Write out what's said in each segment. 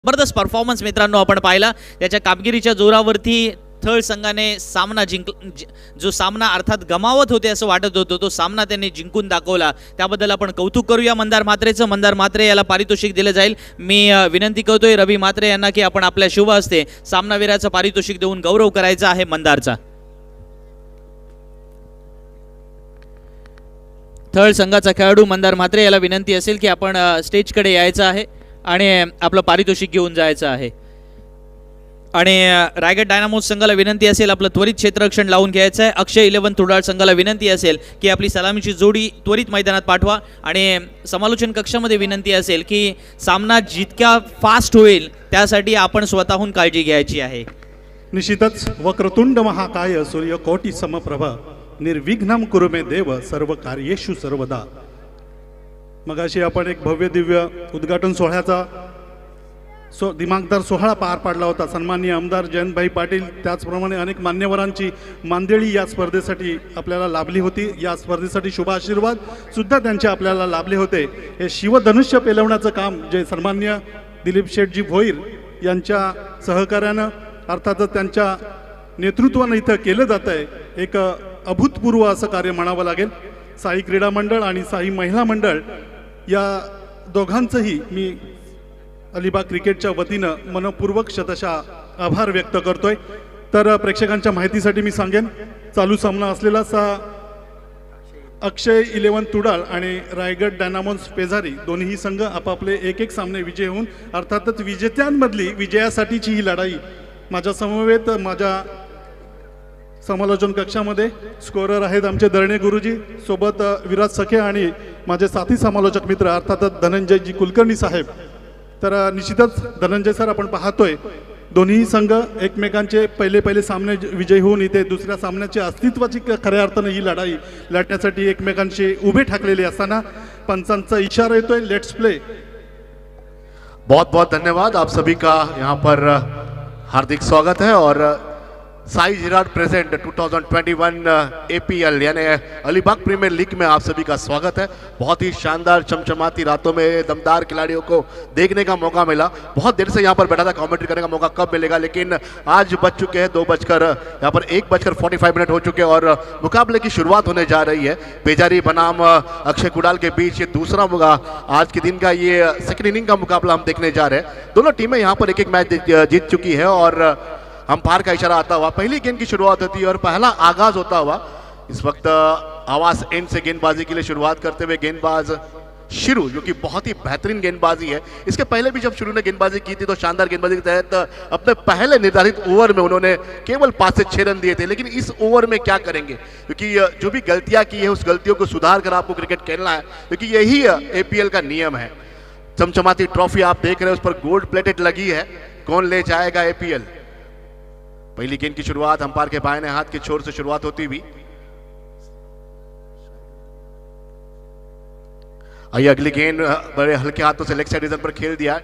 जबरदस्त परफॉर्मन्स मित्रांनो आपण पाहिला। त्याच्या कामगिरीच्या जोरावरती थळ संघाने सामना जो सामना अर्थात गमावत होते असं वाटत होतं तो सामना त्यांनी जिंकून दाखवला। त्याबद्दल आपण कौतुक करूया मंदार म्हात्रेचं। मंदार म्हात्रे याला पारितोषिक दिले जाईल। मी विनंती करतोय रवी म्हात्रे यांना की आपण आपल्या शुभ हस्ते सामनावीराचं पारितोषिक देऊन गौरव करायचा आहे मंदारचा। थळ संघाचा खेळाडू मंदार म्हात्रे याला विनंती असेल की आपण स्टेजकडे यायचं आहे आणि आपलं पारितोषिक घेऊन जायचं आहे। आणि रायगड डायनामोस संघाला विनंती असेल आपलं त्वरित क्षेत्ररक्षण लावून घ्यायचं आहे। अक्षय 11 तुडाळ संघाला विनंती असेल की आपली सलामीची जोडी त्वरित मैदानात पाठवा। आणि समालोचन कक्षामध्ये विनंती असेल की सामना जितका फास्ट होईल त्यासाठी आपण स्वतःहून काळजी घ्यायची आहे। निश्चितच वक्रतुंड महाकाय सूर्यकोटि समप्रभ निर्विघ्नं कुरु मे देव सर्व कार्येषु सर्वदा। मगाशी आपण एक भव्य दिव्य उद्घाटन सोहळ्याचा दिमागदार सोहळा पार पाडला होता। सन्माननीय आमदार जयंतभाई पाटील त्याचप्रमाणे अनेक मान्यवरांची मांदेळी या स्पर्धेसाठी आपल्याला लाभली होती। या स्पर्धेसाठी शुभ आशीर्वाद सुद्धा त्यांचे आपल्याला लाभले होते। हे शिवधनुष्य पेलवण्याचं काम जे सन्माननीय दिलीप शेठजी भोईर यांच्या सहकार्यानं अर्थातच त्यांच्या नेतृत्वानं इथं केलं जात आहे। एक अभूतपूर्व असं कार्य म्हणावं लागेल। साई क्रीडा मंडळ आणि साई महिला मंडळ या दोघांचंही मी अलिबाग क्रिकेटच्या वतीनं मनपूर्वक शतशः आभार व्यक्त करतोय। तर प्रेक्षकांच्या माहितीसाठी मी सांगेन चालू सामना असलेला अक्षय 11 तुडाळ आणि रायगड डायनामोस पेजारी दोन्ही संघ आपापले एक सामने विजय होऊन अर्थातच विजेत्यांमधली विजयासाठीची ही लढाई माझ्या समवेत माझ्या समालोचन कक्षामध्ये स्कोरर आहेत आमचे दरणे गुरुजी, सोबत विराज सखे आणि माझे साथी समालोचक मित्र अर्थातच धनंजयजी कुलकर्णी साहेब। तर निश्चितच धनंजय सर आपण पाहतोय दोन्ही संघ एकमेकांचे पहिले सामने विजयी होऊन इथे दुसऱ्या सामन्याची अस्तित्वाची खऱ्या अर्थानं ही लढाई लढण्यासाठी एकमेकांशी उभे ठाकलेले असताना पंचांचा इशारा येतोय लेट्स प्ले। बहुत बहुत धन्यवाद आप सभी का यहाँ पर हार्दिक स्वागत है। और साई जिराट प्रेजेंट 2021 APL यानी अलीबाग प्रीमियर लीग में आप सभी का स्वागत है। बहुत ही शानदार चमचमाती रातों में दमदार खिलाड़ियों को देखने का मौका मिला। बहुत देर से यहाँ पर बैठा था कमेंट्री करने का मौका कब मिलेगा, लेकिन आज बज चुके हैं 2 बजकर यहाँ पर 1:45 हो चुके हैं और मुकाबले की शुरुआत होने जा रही है। पेजारी बनाम अक्षय कुडाल के बीच ये दूसरा आज के दिन का ये सेकेंड इनिंग का मुकाबला हम देखने जा रहे हैं। दोनों टीमें यहाँ पर एक मैच जीत चुकी है और अंपायर का इशारा आता हुआ पहली गेंद की शुरुआत होती है और पहला आगाज होता हुआ इस वक्त आवाज एंड से गेंदबाजी के लिए शुरुआत करते हुए गेंदबाज शुरू, जो कि बहुत ही बेहतरीन गेंदबाजी है। इसके पहले भी जब शुरू ने गेंदबाजी की थी तो शानदार गेंदबाजी के तहत अपने पहले निर्धारित ओवर में उन्होंने केवल 5 से 6 रन दिए थे। लेकिन इस ओवर में क्या करेंगे, क्योंकि जो भी गलतियां की है उस गलतियों को सुधार कर आपको क्रिकेट खेलना है, क्योंकि यही APL का नियम है। चमचमाती ट्रॉफी आप देख रहे हैं उस पर गोल्ड प्लेटेड लगी है। कौन ले जाएगा APL। पहली गेंद की शुरुआत अंपायर के बाएं हाथ के छोर से शुरुआत होती हुई। आइए अगली गेंद बड़े हल्के हाथों से लेग साइड रीजन पर खेल दिया।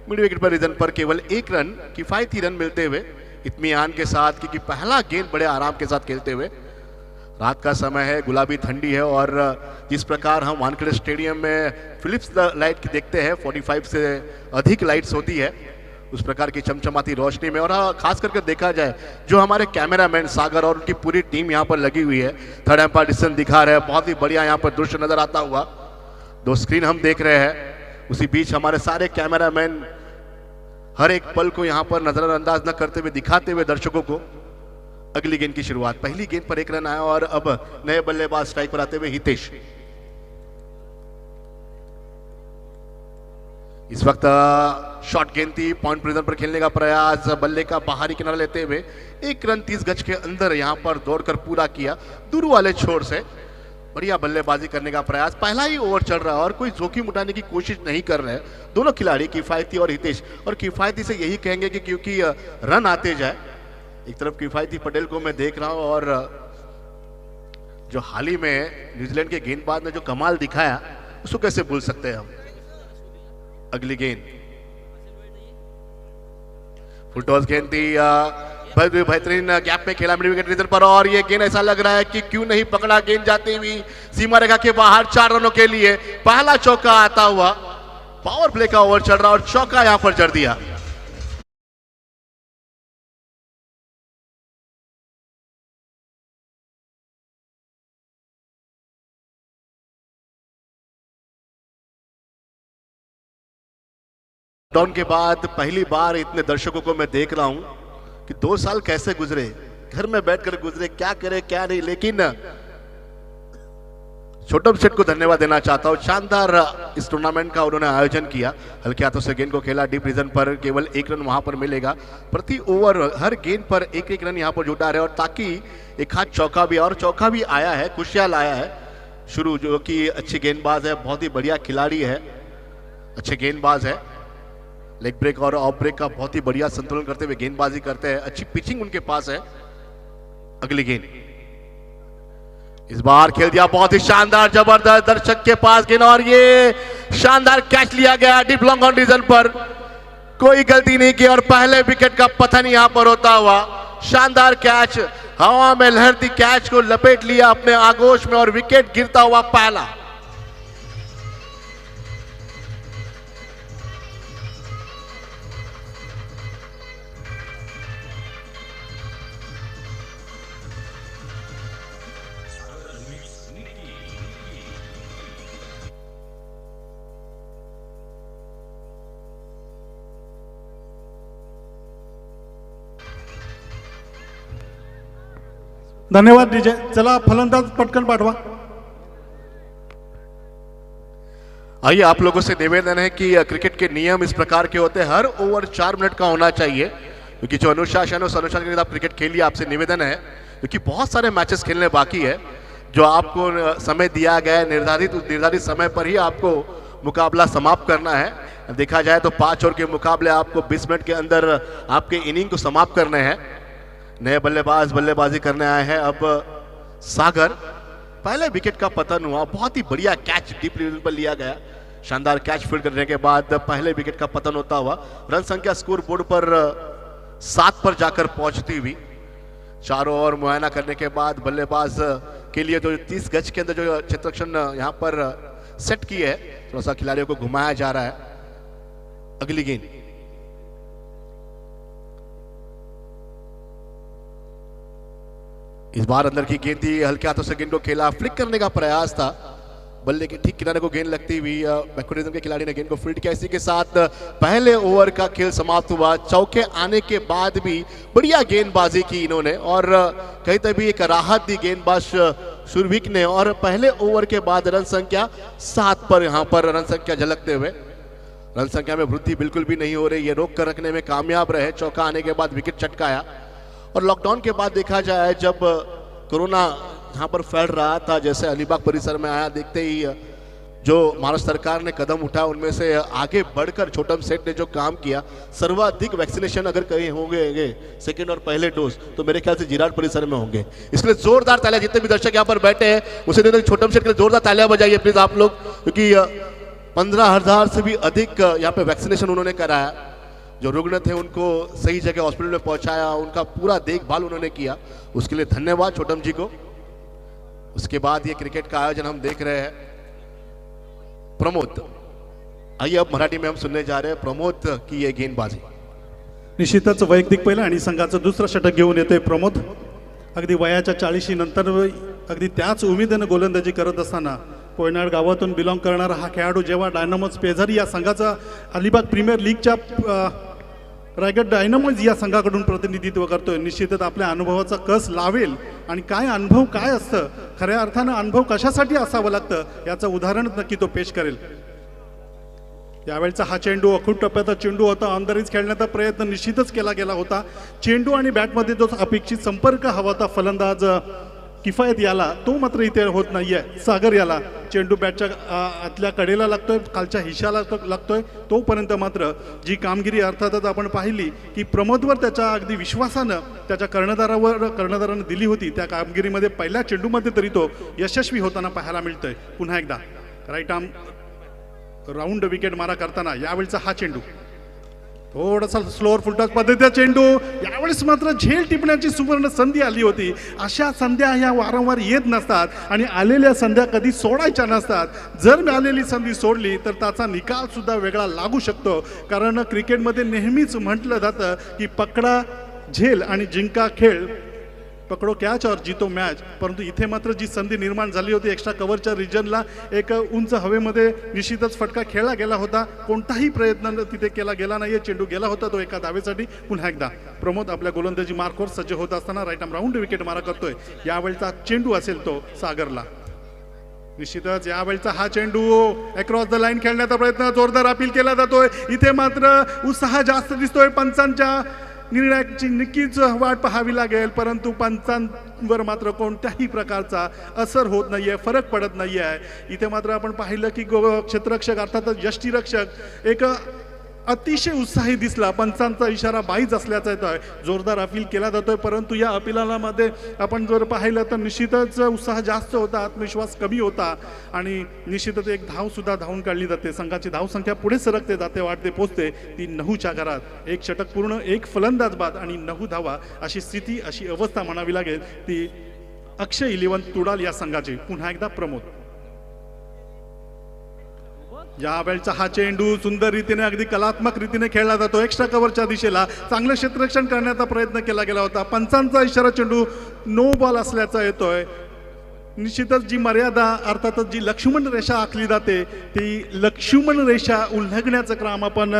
मिड विकेट पर रीजन पर केवल 1 रन किफायती रन मिलते हुए इत्मीनान के साथ, क्योंकि पहला गेंद बड़े आराम के साथ खेलते हुए। रात का समय है, गुलाबी ठंडी है और जिस प्रकार हम वानखेड़े स्टेडियम में फिलिप्स लाइट देखते हैं 45 से अधिक लाइट्स होती है, उस प्रकार की चमचमाती रोशनी में। और खास करके देखा जाए जो हमारे कैमरामैन सागर और उनकी पूरी टीम यहाँ पर लगी हुई है, थर्ड एम्पायर डिसीजन दिखा रहे हैं। बहुत ही बढ़िया यहाँ पर दृश्य नजर आता हुआ। 2 स्क्रीन हम देख रहे हैं, उसी बीच हमारे सारे कैमरामैन हर एक पल को यहाँ पर नजरअंदाज न करते हुए दिखाते हुए दर्शकों को। अगली गेंद की शुरुआत, पहली गेंद पर 1 रन आया और अब नए बल्लेबाज स्ट्राइक पर आते हुए हितेश। इस वक्त शॉर्ट गेंद थी, पॉइंट प्रिजन पर खेलने का प्रयास, बल्ले का बाहरी किनारा लेते हुए 1 रन 30 गज के अंदर यहां पर दौड़कर पूरा किया। दूर वाले छोर से बढ़िया बल्लेबाजी करने का प्रयास। पहला ही ओवर चल रहा है और कोई जोखिम उठाने की कोशिश नहीं कर रहे हैं दोनों खिलाड़ी, किफायती और हितेश। और किफायती से यही कहेंगे कि क्योंकि रन आते जाए। एक तरफ किफायती पटेल को मैं देख रहा हूं और जो हाल ही में न्यूजीलैंड के गेंदबाज ने जो कमाल दिखाया उसको कैसे भूल सकते हैं हम। अगली गेंद फुल टॉस गेंद थी, बेहतरीन गैप में खेला मिड विकेट रीजन पर और ये गेंद ऐसा लग रहा है कि क्यों नहीं पकड़ा। गेंद जाती हुई सीमा रेखा के बाहर 4 रनों के लिए पहला चौका आता हुआ। पावर प्ले का ओवर चल रहा और चौका यहां पर जड़ दिया। लॉकडाउन के बाद पहली बार इतने दर्शकों को मैं देख रहा हूं कि 2 साल कैसे गुजरे, घर में बैठकर गुजरे, क्या करे क्या नहीं। लेकिन छोटम सेठ को धन्यवाद देना चाहता हूं, शानदार इस टूर्नामेंट का उन्होंने आयोजन किया। हल्के हाथों से गेंद को खेला, डीप रीजन पर केवल 1 रन वहां पर मिलेगा। प्रति ओवर हर गेंद पर 1-1 रन यहां पर जुटा रहे और ताकि एक हाथ चौका भी, और चौका भी आया है, खुशियाल आया है शुरू, जो कि अच्छी गेंदबाज है, बहुत ही बढ़िया खिलाड़ी है, अच्छे गेंदबाज है। लेग ब्रेक और ऑफ ब्रेक का बहुत ही बढ़िया संतुलन करते हुए गेंदबाजी करते हैं, अच्छी पिचिंग उनके पास है। अगली गेंद इस बार खेल दिया, बहुत ही शानदार जबरदस्त, दर्शक के पास गेंद और ये शानदार कैच लिया गया डीप लॉन्ग ऑन रीजन पर, कोई गलती नहीं की और पहले विकेट का पतन यहां पर होता हुआ। शानदार कैच, हवा में लहरती कैच को लपेट लिया अपने आगोश में और विकेट गिरता हुआ पहला। धन्यवाद डीजे। चला फलंदाज पटकन पाठवा। आइए, आप लोगों से निवेदन है कि क्रिकेट के नियम इस प्रकार के होते हैं, हर ओवर 4 मिनट का होना चाहिए, क्योंकि जो अनुशासन उस अनुशासन के साथ आप क्रिकेट खेलिए। आपसे निवेदन है क्योंकि बहुत सारे मैचेस खेलने बाकी है, जो आपको समय दिया गया है निर्धारित समय पर ही आपको मुकाबला समाप्त करना है। देखा जाए तो 5 ओवर के मुकाबले आपको 20 मिनट के अंदर आपके इनिंग को समाप्त करने हैं। नए बल्लेबाज बल्लेबाजी करने आए हैं अब सागर। पहले विकेट का पतन हुआ, बहुत ही बढ़िया कैच डीप लेवल पर लिया गया, शानदार कैच फील्ड करने के बाद पहले विकेट का पतन होता हुआ रन संख्या स्कोर बोर्ड पर 7 पर जाकर पहुंचती हुई। चारों ओवर मुआयना करने के बाद बल्लेबाज के लिए जो 30 गज के अंदर जो क्षेत्ररक्षण यहां पर सेट की है, थोड़ा सा खिलाड़ियों को घुमाया जा रहा है। अगली गेंद इस बार अंदर की गेंद थी, हल्के हाथों से गेंद को खेला, फ्लिक करने का प्रयास था, बल्ले के ठीक किनारे को गेंद लगती हुई बैकवर्डिज्म के खिलाड़ी ने गेंद को फील्ड किया। इसी के साथ पहले ओवर का खेल समाप्त हुआ। चौके आने के बाद भी बढ़िया गेंदबाजी की इन्होंने और कहीं तभी एक राहत दी गेंदबाज सुरभिक ने, और पहले ओवर के बाद रन संख्या 7 पर यहां पर रन संख्या झलकते हुए रन संख्या में वृद्धि बिल्कुल भी नहीं हो रही, ये रोक कर रखने में कामयाब रहे। चौका आने के बाद विकेट चटकाया और लॉकडाउन के बाद देखा जाए जब कोरोना यहाँ पर फैल रहा था, जैसे अलीबाग परिसर में आया, देखते ही जो महाराष्ट्र सरकार ने कदम उठाया उनमें से आगे बढ़कर छोटम सेठ ने जो काम किया, सर्वाधिक वैक्सीनेशन अगर कहीं होंगे सेकेंड और पहले डोज तो मेरे ख्याल से जिराट परिसर में होंगे। इसलिए जोरदार तालियां, जितने भी दर्शक यहाँ पर बैठे हैं उसे दिन छोटम सेठ के लिए जोरदार तालियां बजाइए प्लीज आप लोग, क्योंकि 15,000 से भी अधिक यहाँ पे वैक्सीनेशन उन्होंने कराया। जो रुग्ण थे उनको सही जगह हॉस्पिटल में पहुंचाया, उनका पूरा देखभाल उन्होंने किया, उसके लिए धन्यवाद छोटम जी को। उसके बाद ये क्रिकेट का आयोजन हम देख रहे हैं प्रमोद। आइए अब मराठी में हम सुनने जा रहे हैं प्रमोद की ये गेंदबाजी। निश्चितच वैयक्तिक पहिलं आणि संघाचं दुसरं षटक घेऊन येतोय प्रमोद। अगदी वयाच्या 40 नंतर अगदी त्याच उमेदीने गोलंदाजी करत असताना कोयनाड गावातून बिलॉंग करणारा हा खेळाडू जेव्हा डायनामोज पेझरी या संघाचा अलिबाग प्रीमियर लीगच्या रायगड डायनामोज या संघाकडून प्रतिनिधित्व करतोय, निश्चितच आपल्या अनुभवाचा कस लावेल आणि काय अनुभव काय असतं, खऱ्या अर्थानं अनुभव कशासाठी असावं लागतं याचं उदाहरण नक्की तो पेश करेल। यावेळचा हा चेंडू अखूट टप्प्याचा चेंडू होता, अंदरीच खेळण्याचा प्रयत्न निश्चितच केला गेला होता। चेंडू आणि बॅटमध्ये जो अपेक्षित संपर्क हवा होता फलंदाज किफायत याला, तो मात्र इथे होत नाहीये। सागर याला चेंडू बॅटच्या आतल्या कडेला लागतोय, खालच्या हिशाला लागतोय, तोपर्यंत मात्र जी कामगिरी अर्थातच आपण पाहिली की प्रमोदवर त्याच्या अगदी विश्वासानं त्याच्या कर्णधारानं दिली होती, त्या कामगिरीमध्ये पहिल्या चेंडूमध्ये तरी तो यशस्वी होताना पाहायला मिळतोय। पुन्हा एकदा राईट आर्म राऊंड विकेट मारा करताना यावेळचा हा चेंडू थोडासा स्लोअर फुलटॉस पद्धतीचा चेंडू, यावेळेस मात्र झेल टिपण्याची सुवर्ण संधी आली होती। अशा संध्या ह्या वारंवार येत नसतात आणि आलेल्या संध्या कधी सोडायच्या नसतात। जर आलेली संधी सोडली तर त्याचा निकाल सुद्धा वेगळा लागू शकतो, कारण क्रिकेटमध्ये नेहमीच म्हटलं जातं की पकडा झेल आणि जिंका खेळ पकडो कॅच और जीतो मॅच. परंतु इथे मात्र जी संधी निर्माण झाली होती एक्स्ट्रा कव्हरच्या रिजनला एक उंच हवेमध्ये निश्चितच फटका खेळला गेला होता. कोणताही प्रयत्न तिथे केला गेला नाहीये. चेंडू गेला होता तो एका धावेसाठी. पुन्हा एकदा प्रमोद आपल्या गोलंदाजी मार्कवर सज्ज होत असताना राईट आर्म राऊंड विकेट मारा करतोय. यावेळचा चेंडू असेल तो सागरला. निश्चितच यावेळचा हा चेंडू अक्रॉस द लाईन खेळण्याचा प्रयत्न जोरदार अपील केला जातोय. इथे मात्र उत्साह जास्त दिसतोय. पंचांच्या निर्णयाची नक्कीच वाट पाहावी लागेल, परंतु पंचांवर मात्र कोणत्याही प्रकारचा असर होत नाहीये, फरक पडत नाहीये. इथे मात्र आपण पाहिलं की क्षेत्ररक्षक अर्थातच यष्टीरक्षक एक अतिशय उत्साही दिसला. पंचांचा इशारा बाईच असल्याचा येतोय. जोरदार अपील केला जातोय, परंतु या अपिलामध्ये आपण जर पाहिलं तर निश्चितच उत्साह जास्त होता, आत्मविश्वास कमी होता आणि निश्चितच एक धाव सुद्धा धावून काढली जाते. संघाची धावसंख्या पुढे सरकते जाते, वाढते, पोचते ती 9च्या घरात. एक षटक पूर्ण, एक फलंदाज बाद आणि 9 धावा अशी स्थिती, अशी अवस्था म्हणावी लागेल ती अक्षय 11 तुडाल या संघाची. पुन्हा एकदा प्रमोद. यावेळचा हा चेंडू सुंदर रीतीने अगदी कलात्मक रीतीने खेळला जातो. एक्स्ट्रा कव्हरच्या दिशेला चांगलं क्षेत्ररक्षण करण्याचा प्रयत्न केला गेला होता. पंचांचा इशारा चेंडू नो बॉल असल्याचा येतोय. निश्चितच जी मर्यादा अर्थातच जी लक्ष्मण रेषा आखली जाते ती लक्ष्मण रेषा उल्लंघण्याचं काम आपण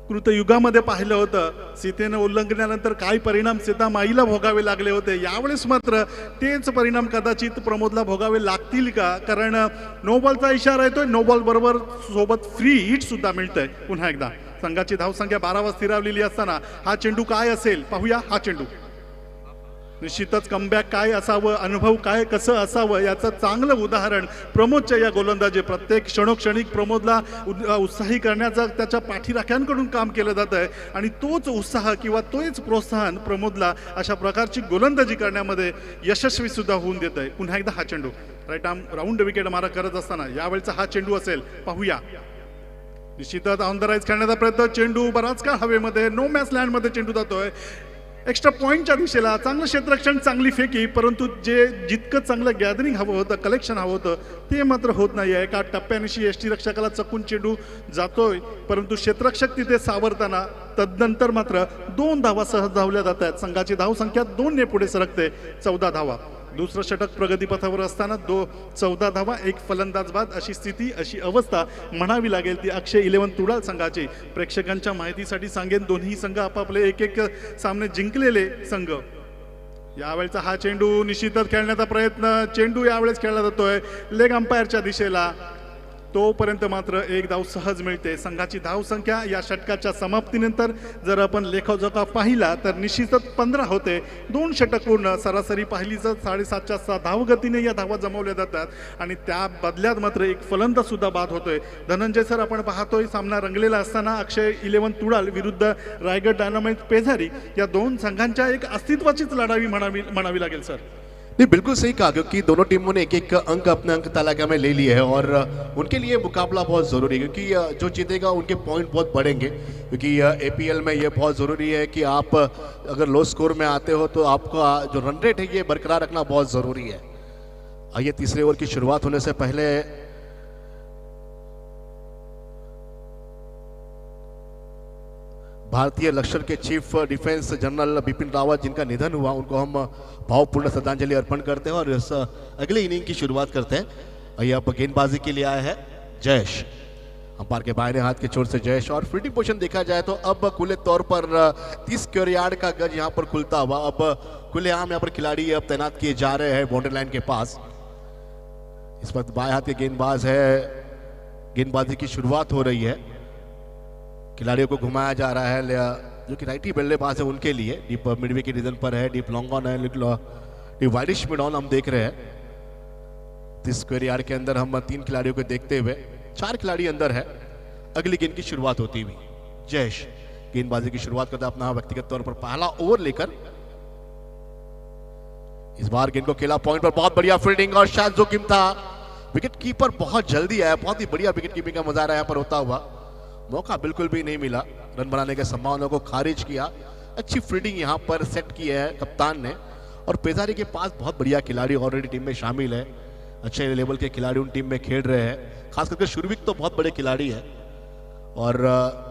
कृतयुगामध्ये पाहिलं होतं. सीतेनं उल्लंघनानंतर काय परिणाम सीतामाईला भोगावे लागले होते. यावेळेस मात्र तेच परिणाम कदाचित प्रमोदला भोगावे लागतील का, कारण नो बॉलचा इशारा येतोय. नो बॉल बरोबर सोबत फ्री हिट सुद्धा मिळतंय. पुन्हा एकदा संघाची धावसंख्या 12 वर स्थिरावलेली असताना हा चेंडू काय असेल पाहूया. हा चेंडू निश्चितच कमबॅक काय असावं, अनुभव काय कसं असावं याचं चांगलं उदाहरण प्रमोदच्या या गोलंदाजी. प्रत्येक क्षणोक्षणिक प्रमोदला उत्साही करण्याचं त्याच्या पाठीराख्यांकडून काम केलं जात आहे आणि तोच उत्साह किंवा तोच प्रोत्साहन प्रमोदला अशा प्रकारची गोलंदाजी करण्यामध्ये यशस्वी सुद्धा होऊन देत आहे. पुन्हा एकदा हा चेंडू राईट आर्म राऊंड विकेट मारा करत असताना यावेळचा हा चेंडू असेल पाहूया. निश्चितच ऑन द राईज खेळण्याचा प्रयत्न. चेंडू बराच काळ हवेमध्ये नो मॅच लँडमध्ये चेंडू जातोय. एक्स्ट्रा पॉईंटच्या दिशेला चांगलं क्षेत्ररक्षण, चांगली फेकी, परंतु जितकं चांगलं गॅदरिंग हवं होतं, कलेक्शन हवं होतं ते मात्र होत नाही आहे. एका टप्प्यानिशी यष्टीरक्षकाला चकून चेंडू जातोय, परंतु क्षेत्ररक्षक तिथे सावरताना तदनंतर मात्र 2 धावा सहज धावल्या जात आहेत. संघाची धावसंख्या 2 ने पुढे सरकते. 14 धावा. दुसरं षटक प्रगतीपथावर असताना 14 धावा, एक फलंदाज बाद अशी स्थिती, अशी अवस्था म्हणावी लागेल ती अक्षय 11 तुडाल संघाची. प्रेक्षकांच्या माहितीसाठी सांगेन दोन्ही संघ आपापले एक सामने जिंकलेले संघ. यावेळचा हा चेंडू निश्चितच खेळण्याचा प्रयत्न. चेंडू यावेळेस खेळला जातोय लेग अंपायरच्या दिशेला. तोपर्यंत मात्र एक धाव सहज मिळते. संघाची धावसंख्या या षटकाच्या समाप्तीनंतर जर आपण लेखाजोखा पाहिला तर निश्चितच 15 होते. 2 षटक पूर्ण, सरासरी पाहिली तर 7.5च्या 6 धावगतीने या धावा जमवल्या जातात आणि त्या बदल्यात मात्र एक फलंदाज सुद्धा बाद होतोय. धनंजय सर, आपण पाहतोय सामना रंगलेला असताना अक्षय 11 तुडाल विरुद्ध रायगड डायनामाइट पेझारी या 2 संघांच्या एक अस्तित्वाचीच लढाई म्हणावी लागेल सर. नहीं, बिल्कुल सही कहा, क्योंकि दोनों टीमों ने एक अंक अपने अंक तालिका में ले लिए हैं और उनके लिए मुकाबला बहुत ज़रूरी है, क्योंकि जो जीतेगा उनके पॉइंट बहुत बढ़ेंगे. क्योंकि एपीएल में ये बहुत ज़रूरी है कि आप अगर लो स्कोर में आते हो तो आपका जो रन रेट है ये बरकरार रखना बहुत ज़रूरी है. आइए तीसरे ओवर की शुरुआत होने से पहले भारतीय लश्कर के chief defence general Bipin Rawat, जिनका निधन हुआ, उनको हम भावपूर्ण श्रद्धांजलि अर्पण करते हैं और इस अगले इनिंग की शुरुआत करते हैं. आइए अब गेंदबाजी के लिए आया है जयेश. अंपायर के बाएं हाथ के छोर से जयेश. और फील्डिंग पोजीशन देखा जाए तो अब खुले तौर पर 30 स्क्वायर यार्ड का गज यहाँ पर खुलता हुआ अब खुलेआम यहाँ पर खिलाड़ी अब तैनात किए जा रहे हैं बाउंड्री लाइन के पास. इस वक्त बाएं हाथ के गेंदबाज है. गेंदबाजी की शुरुआत हो रही है. खिलाड़ियों को घुमाया जा रहा है, जो कि राइटी बल्लेबाज है उनके लिए. डीप मिडवे के रीजन पर है, डीप लॉन्ग ऑन है, डीप वाइडिश मिड ऑन हम देख रहे हैं. 30 स्क्वायर यार्ड के अंदर हम 3 खिलाड़ियों को देखते हुए 4 खिलाड़ी अंदर है. अगली गेंद की शुरुआत होती हुई जयेश गेंदबाजी की शुरुआत करता अपना व्यक्तिगत तौर पर पहला ओवर लेकर. इस बार गेंद को खेला पॉइंट पर. बहुत बढ़िया फील्डिंग और शायद जोखिम था. विकेट कीपर बहुत जल्दी आया. बहुत ही बढ़िया विकेट कीपिंग का मजा आ रहा है यहाँ पर होता हुआ. मौका बिल्कुल भी नहीं मिला. रन बनाने के संभावना को खारिज किया. अच्छी फील्डिंग यहाँ पर सेट की है कप्तान ने. और पेजारी के पास बहुत बढ़िया खिलाड़ी ऑलरेडी टीम में शामिल है. अच्छे लेवल के खिलाड़ी उन टीम में खेल रहे हैं. खास करके शुरविक तो बहुत बड़े खिलाड़ी है. और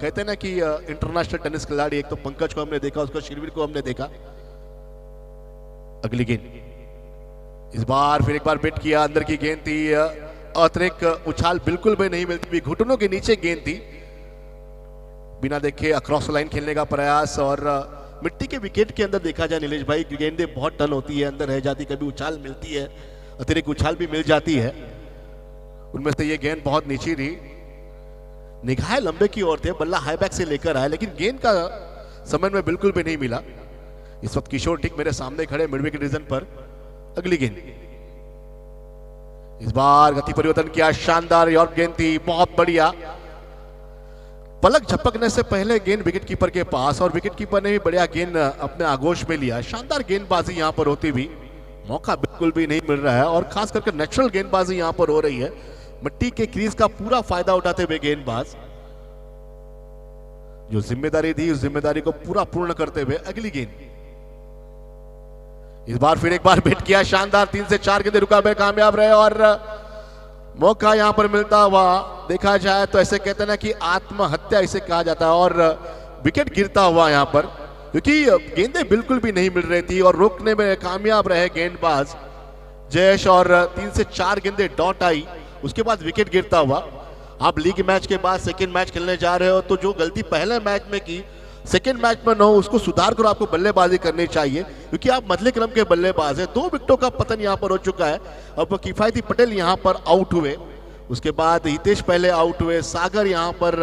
कहते हैं ना कि इंटरनेशनल टेनिस खिलाड़ी, एक तो पंकज को हमने देखा, उसको शिरवीर को हमने देखा. अगली गेंद इस बार फिर एक बार बिट किया, अंदर की गेंद थी, अतिरिक्त उछाल बिल्कुल भी नहीं मिलती थी, घुटनों के नीचे गेंद थी, बिना देखे अक्रॉस लाइन खेलने का प्रयास। और मिट्टी के विकेट के अंदर देखा जाए नीलेश भाई, गेंदें बहुत टन होती है, अंदर रह जाती, कभी उछाल मिलती है, अतिरिक्त उछाल भी मिल जाती है। उनमें से ये गेंद बहुत नीची थी, निगाहें लंबे की ओर थे, बल्ला हाई बैक से लेकर आया, लेकिन गेंद का समझ में बिल्कुल भी नहीं मिला। इस वक्त किशोर ठीक मेरे सामने खड़े मिड विकेट रीजन पर। अगली गेंद इस बार गति परिवर्तन किया, शानदार यॉर्क गेंद थी, बहुत बढ़िया। पलक झपकने से पहले गेंद विकेट कीपर के पास, और विकेट कीपर ने भी बढ़िया गेंद अपने आगोश में लिया। शानदार गेंदबाजी यहां पर होती हुई, मौका बिल्कुल भी नहीं मिल रहा है, और खास करके नेचुरल गेंदबाजी यहां पर हो रही है, मिट्टी के क्रीज का पूरा फायदा उठाते हुए गेंदबाज जो जिम्मेदारी थी उस जिम्मेदारी को पूरा पूर्ण करते हुए। अगली गेंद इस बार फिर एक बार बेट किया, शानदार 3 से 4 गेंदें रुका में कामयाब रहे, और मौका यहां पर मिलता हुआ देखा जाए तो ऐसे कहते हैं ना कि आत्महत्या इसे कहा जाता है, और विकेट गिरता हुआ यहां पर, क्योंकि गेंदें बिल्कुल भी नहीं मिल रही थी और रोकने में कामयाब रहे गेंदबाज जयेश, और 3 से 4 गेंदें डॉट आई, उसके बाद विकेट गिरता हुआ। आप लीग मैच के बाद सेकंड मैच खेलने जा रहे हो, तो जो गलती पहले मैच में की सेकंड मैच में न हो, उसको सुधार कर आपको बल्लेबाजी करनी चाहिए, क्योंकि आप मध्य क्रम के बल्लेबाज हैं। 2 विकेटों का पतन यहां पर हो चुका है। अब किफायती पटेल यहां पर आउट हुए, उसके बाद हितेश पहले आउट हुए, सागर यहां पर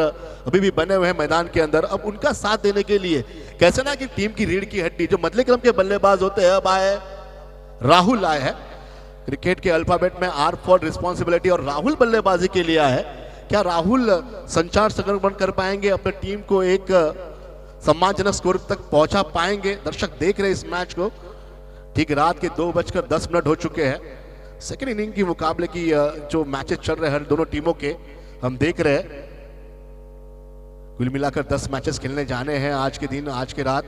अभी भी बने हुए हैं मैदान के अंदर। अब उनका साथ देने के लिए कैसे ना कि टीम की रीढ़ की हड्डी जो मध्य क्रम के बल्लेबाज होते हैं, अब आए राहुल आए हैं। क्रिकेट के अल्फाबेट में आर फॉर रिस्पॉन्सिबिलिटी, और राहुल बल्लेबाजी के लिए आए। क्या राहुल संचार संक्रमण कर पाएंगे, अपने टीम को एक सम्मानजनक स्कोर तक पहुंचा पाएंगे? दर्शक देख रहे इस मैच को, ठीक रात के 2:10 हो चुके हैं। सेकेंड इनिंग की मुकाबले की जो मैचेस चल रहे हैं दोनों टीमों के, हम देख रहे हैं। कुल मिलाकर 10 मैचेस खेलने जाने हैं आज के दिन, आज के रात।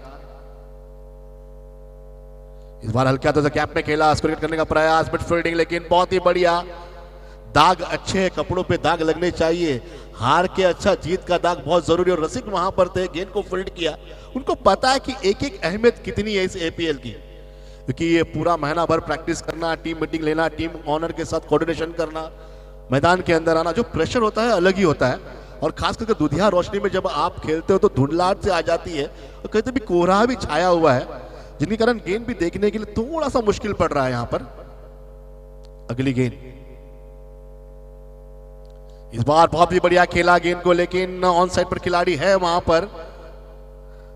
इस बार हल्का तो कैप में खेला, स्कोर करने का प्रयास, मिड फील्डिंग, लेकिन बहुत ही बढ़िया। दाग अच्छे हैं, कपड़ों पे दाग लगने चाहिए, हार के अच्छा जीत का दाग बहुत जरूरी। और रसिक वहां पर थे, गेंद को फील्ड किया, उनको पता है कि एक एक अहमियत कितनी है इस एपीएल की, क्योंकि ये पूरा महीना भर प्रैक्टिस करना, टीम मीटिंग लेना, टीम ऑनर के साथ कोऑर्डिनेशन करना, मैदान के अंदर आना, जो प्रेशर होता है अलग ही होता है। और खास करके दुधिया रोशनी में जब आप खेलते हो तो धुंधलाहट से आ जाती है, और कहते भी कोहरा भी छाया हुआ है, जिनके कारण गेंद भी देखने के लिए थोड़ा सा मुश्किल पड़ रहा है यहां पर। अगली गेंद इस बार बहुत ही बढ़िया खेला गेंद को, लेकिन ऑन साइड पर खिलाड़ी है वहां पर।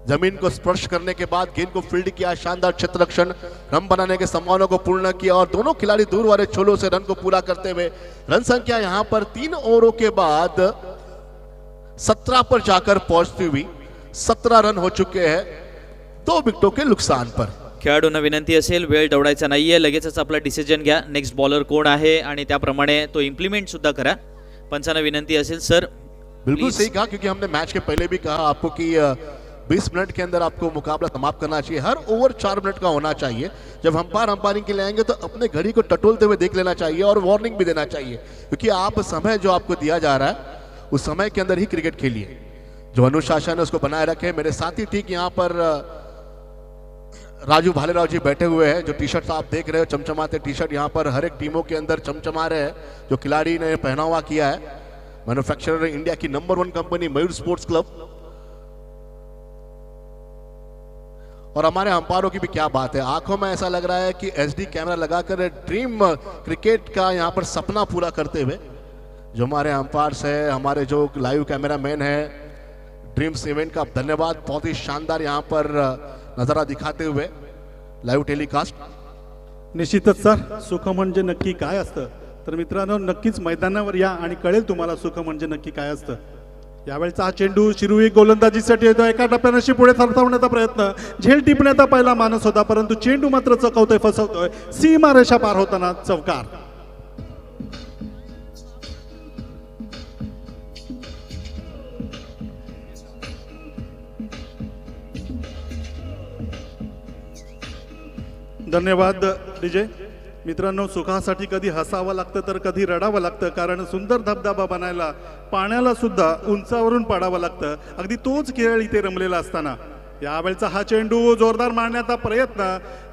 जमीन को स्पर्श करने के बाद गेंद को फील्ड किया, शानदार क्षेत्र रक्षण, रन बनाने के संभावना को पूर्ण किया, और दोनों खिलाड़ी दूर वाले छोलों से रन को पूरा करते हुए रन संख्या यहां पर 3 ओवरों के बाद 17 पर जाकर पहुंचती हुई 17 रन हो चुके हैं 2 विकेटों के नुकसान पर। खेळाडूंना विनंती असेल, वेळ दौडायचा नाहीये, लगेचच आपला डिसिजन घ्या, नेक्स्ट बॉलर कोण आहे आणि त्याप्रमाणे तो इम्प्लिमेंट सुद्धा करा। पंचांना विनंती असेल सर, बिल्कुल सही कहा, क्योंकि हमने मैच के पहले भी कहा आपको कि 20 मिनट के अंदर आपको मुकाबला समाप्त करना चाहिए, हर ओवर 4 मिनट का होना चाहिए। जब अंपायरिंग के लिए आएंगे तो अपने घड़ी को टटोलते हुए देख लेना चाहिए और वार्निंग भी देना चाहिए, क्योंकि आप समय जो आपको दिया जा रहा है उस समय के अंदर ही क्रिकेट खेलिए। जो अनुशासन है उसको बनाए रखें। मेरे साथी ठीक यहाँ पर राजू भालेराव जी बैठे हुए हैं, जो टी शर्ट आप देख रहे हो चमचमाते टी शर्ट यहाँ पर हर एक टीमों के अंदर चमचमा रहे हैं, जो खिलाड़ी ने पहना हुआ किया है। मैन्युफैक्चरर इंडिया की नंबर 1 कंपनी मयूर स्पोर्ट्स क्लब। और हमारे अंपायरों की भी क्या बात है, आंखों में ऐसा लग रहा है कि एचडी कैमरा लगाकर ड्रीम क्रिकेट का यहाँ पर सपना पूरा करते हुए जो हमारे अंपायर्स है, हमारे जो लाइव कैमरा मैन है, ड्रीम्स इवेंट का धन्यवाद। बहुत ही शानदार यहाँ पर नजारा दिखाते हुए लाईव्ह टेलिकास्ट। निश्चितच सर, सुख म्हणजे नक्की काय असतं, तर मित्रांनो नक्कीच मैदानावर या आणि कळेल तुम्हाला सुख म्हणजे नक्की काय असतं। यावेळचा हा चेंडू शिरुई गोलंदाजीसाठी येतो, एका टप्प्याने पुढे सरसावण्याचा प्रयत्न, झेल टिपण्याचा पहिला मानस होता, परंतु चेंडू मात्र चकवतोय, फसवतोय, सीमा रेषा पार होताना चौकार। धन्यवाद डीजे। मित्रांनो, सुखासाठी कधी हसावं लागतं तर कधी रडावं लागतं, कारण सुंदर धबधबा बनायला पाण्याला सुद्धा उंचावरून पाडावं लागतं। अगदी तोच खेळ इथे रमलेला असताना यावेळचा हा चेंडू जोरदार मारण्याचा प्रयत्न,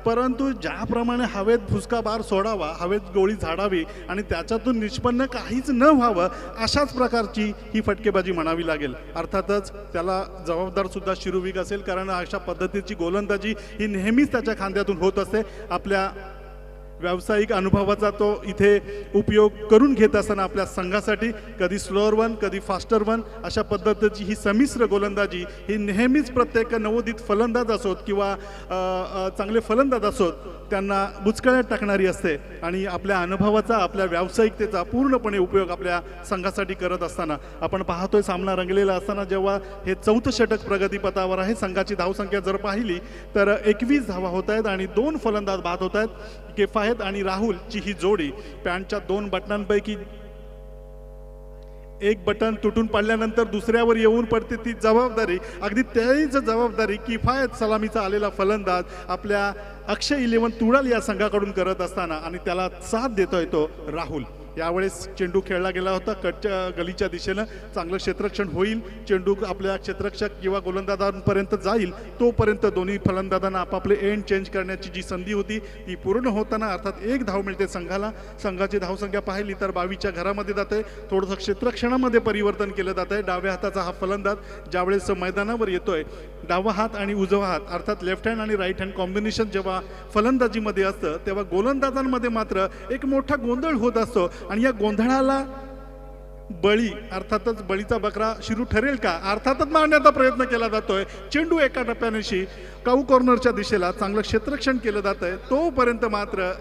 परंतु ज्याप्रमाणे हवेत फुसका बार सोडावा, हवेत गोळी झाडावी आणि त्याच्यातून निष्पन्न काहीच न व्हावं, अशाच प्रकारची ही फटकेबाजी म्हणावी लागेल. अर्थातच त्याला जबाबदार सुद्धा शिरुविग असेल, कारण अशा पद्धतीची गोलंदाजी ही नेहमीच त्याच्या खांद्यातून होत असते. आपल्या व्यावसायिक अनुभवाचा तो इथे उपयोग करून घेत असताना आपल्या संघासाठी कधी स्लोअर वन, कधी फास्टर वन, अशा पद्धतीची ही संमिश्र गोलंदाजी ही नेहमीच प्रत्येक नवोदित फलंदाज असोत किंवा चांगले फलंदाज असोत त्यांना बुचकळ्यात टाकणारी असते. आणि आपल्या अनुभवाचा, आपल्या व्यावसायिकतेचा पूर्णपणे उपयोग आपल्या संघासाठी करत असताना आपण पाहतोय सामना रंगलेला असताना जेव्हा हे 4थं षटक प्रगतीपथावर आहे, संघाची धावसंख्या जर पाहिली तर 21 धावा होत आहेत आणि 2 फलंदाज बाद होत आहेत. किफायत आणि राहुलची ही जोडी पॅन्टच्या 2 बटनांपैकी एक बटन तुटून पडल्यानंतर दुसऱ्यावर येऊन पडते ती जबाबदारी, अगदी त्याहीच जबाबदारी किफायत सलामीचा आलेला फलंदाज आपल्या अक्षय 11 तुडाल या संघाकडून करत असताना आणि त्याला साथ देतोय तो राहुल. यावेळेस चेंडू खेळला गेला होता कटच्या गलीच्या दिशेनं, चांगलं क्षेत्ररक्षण होईल, चेंडू आपल्या क्षेत्ररक्षक किंवा गोलंदाजांपर्यंत जाईल, तोपर्यंत दोन्ही फलंदाजांना आपापले एंड चेंज करण्याची जी संधी होती ती पूर्ण होताना अर्थात 1 धाव मिळते संघाला. संघाची धावसंख्या पाहिली तर 22च्या घरामध्ये जाते. थोडंसं क्षेत्ररक्षणामध्ये परिवर्तन केलं जात आहे. डाव्या हाताचा हा फलंदाज ज्यावेळेस मैदानावर येतोय, डावा हात आणि उजवा हात अर्थात लेफ्ट हँड आणि राईट हँड कॉम्बिनेशन जेव्हा फलंदाजीमध्ये असतं तेव्हा गोलंदाजांमध्ये मात्र एक मोठा गोंधळ होत असतो आणि या गोंधळाला बळी अर्थातच बळीचा बकरा शिरू ठरेल का, अर्थातच मारण्याचा प्रयत्न केला जातोय. चेंडू एका टप्प्यानेशी काऊ कॉर्नरच्या दिशेला चांगलं क्षेत्ररक्षण केलं जात आहे, तोपर्यंत मात्र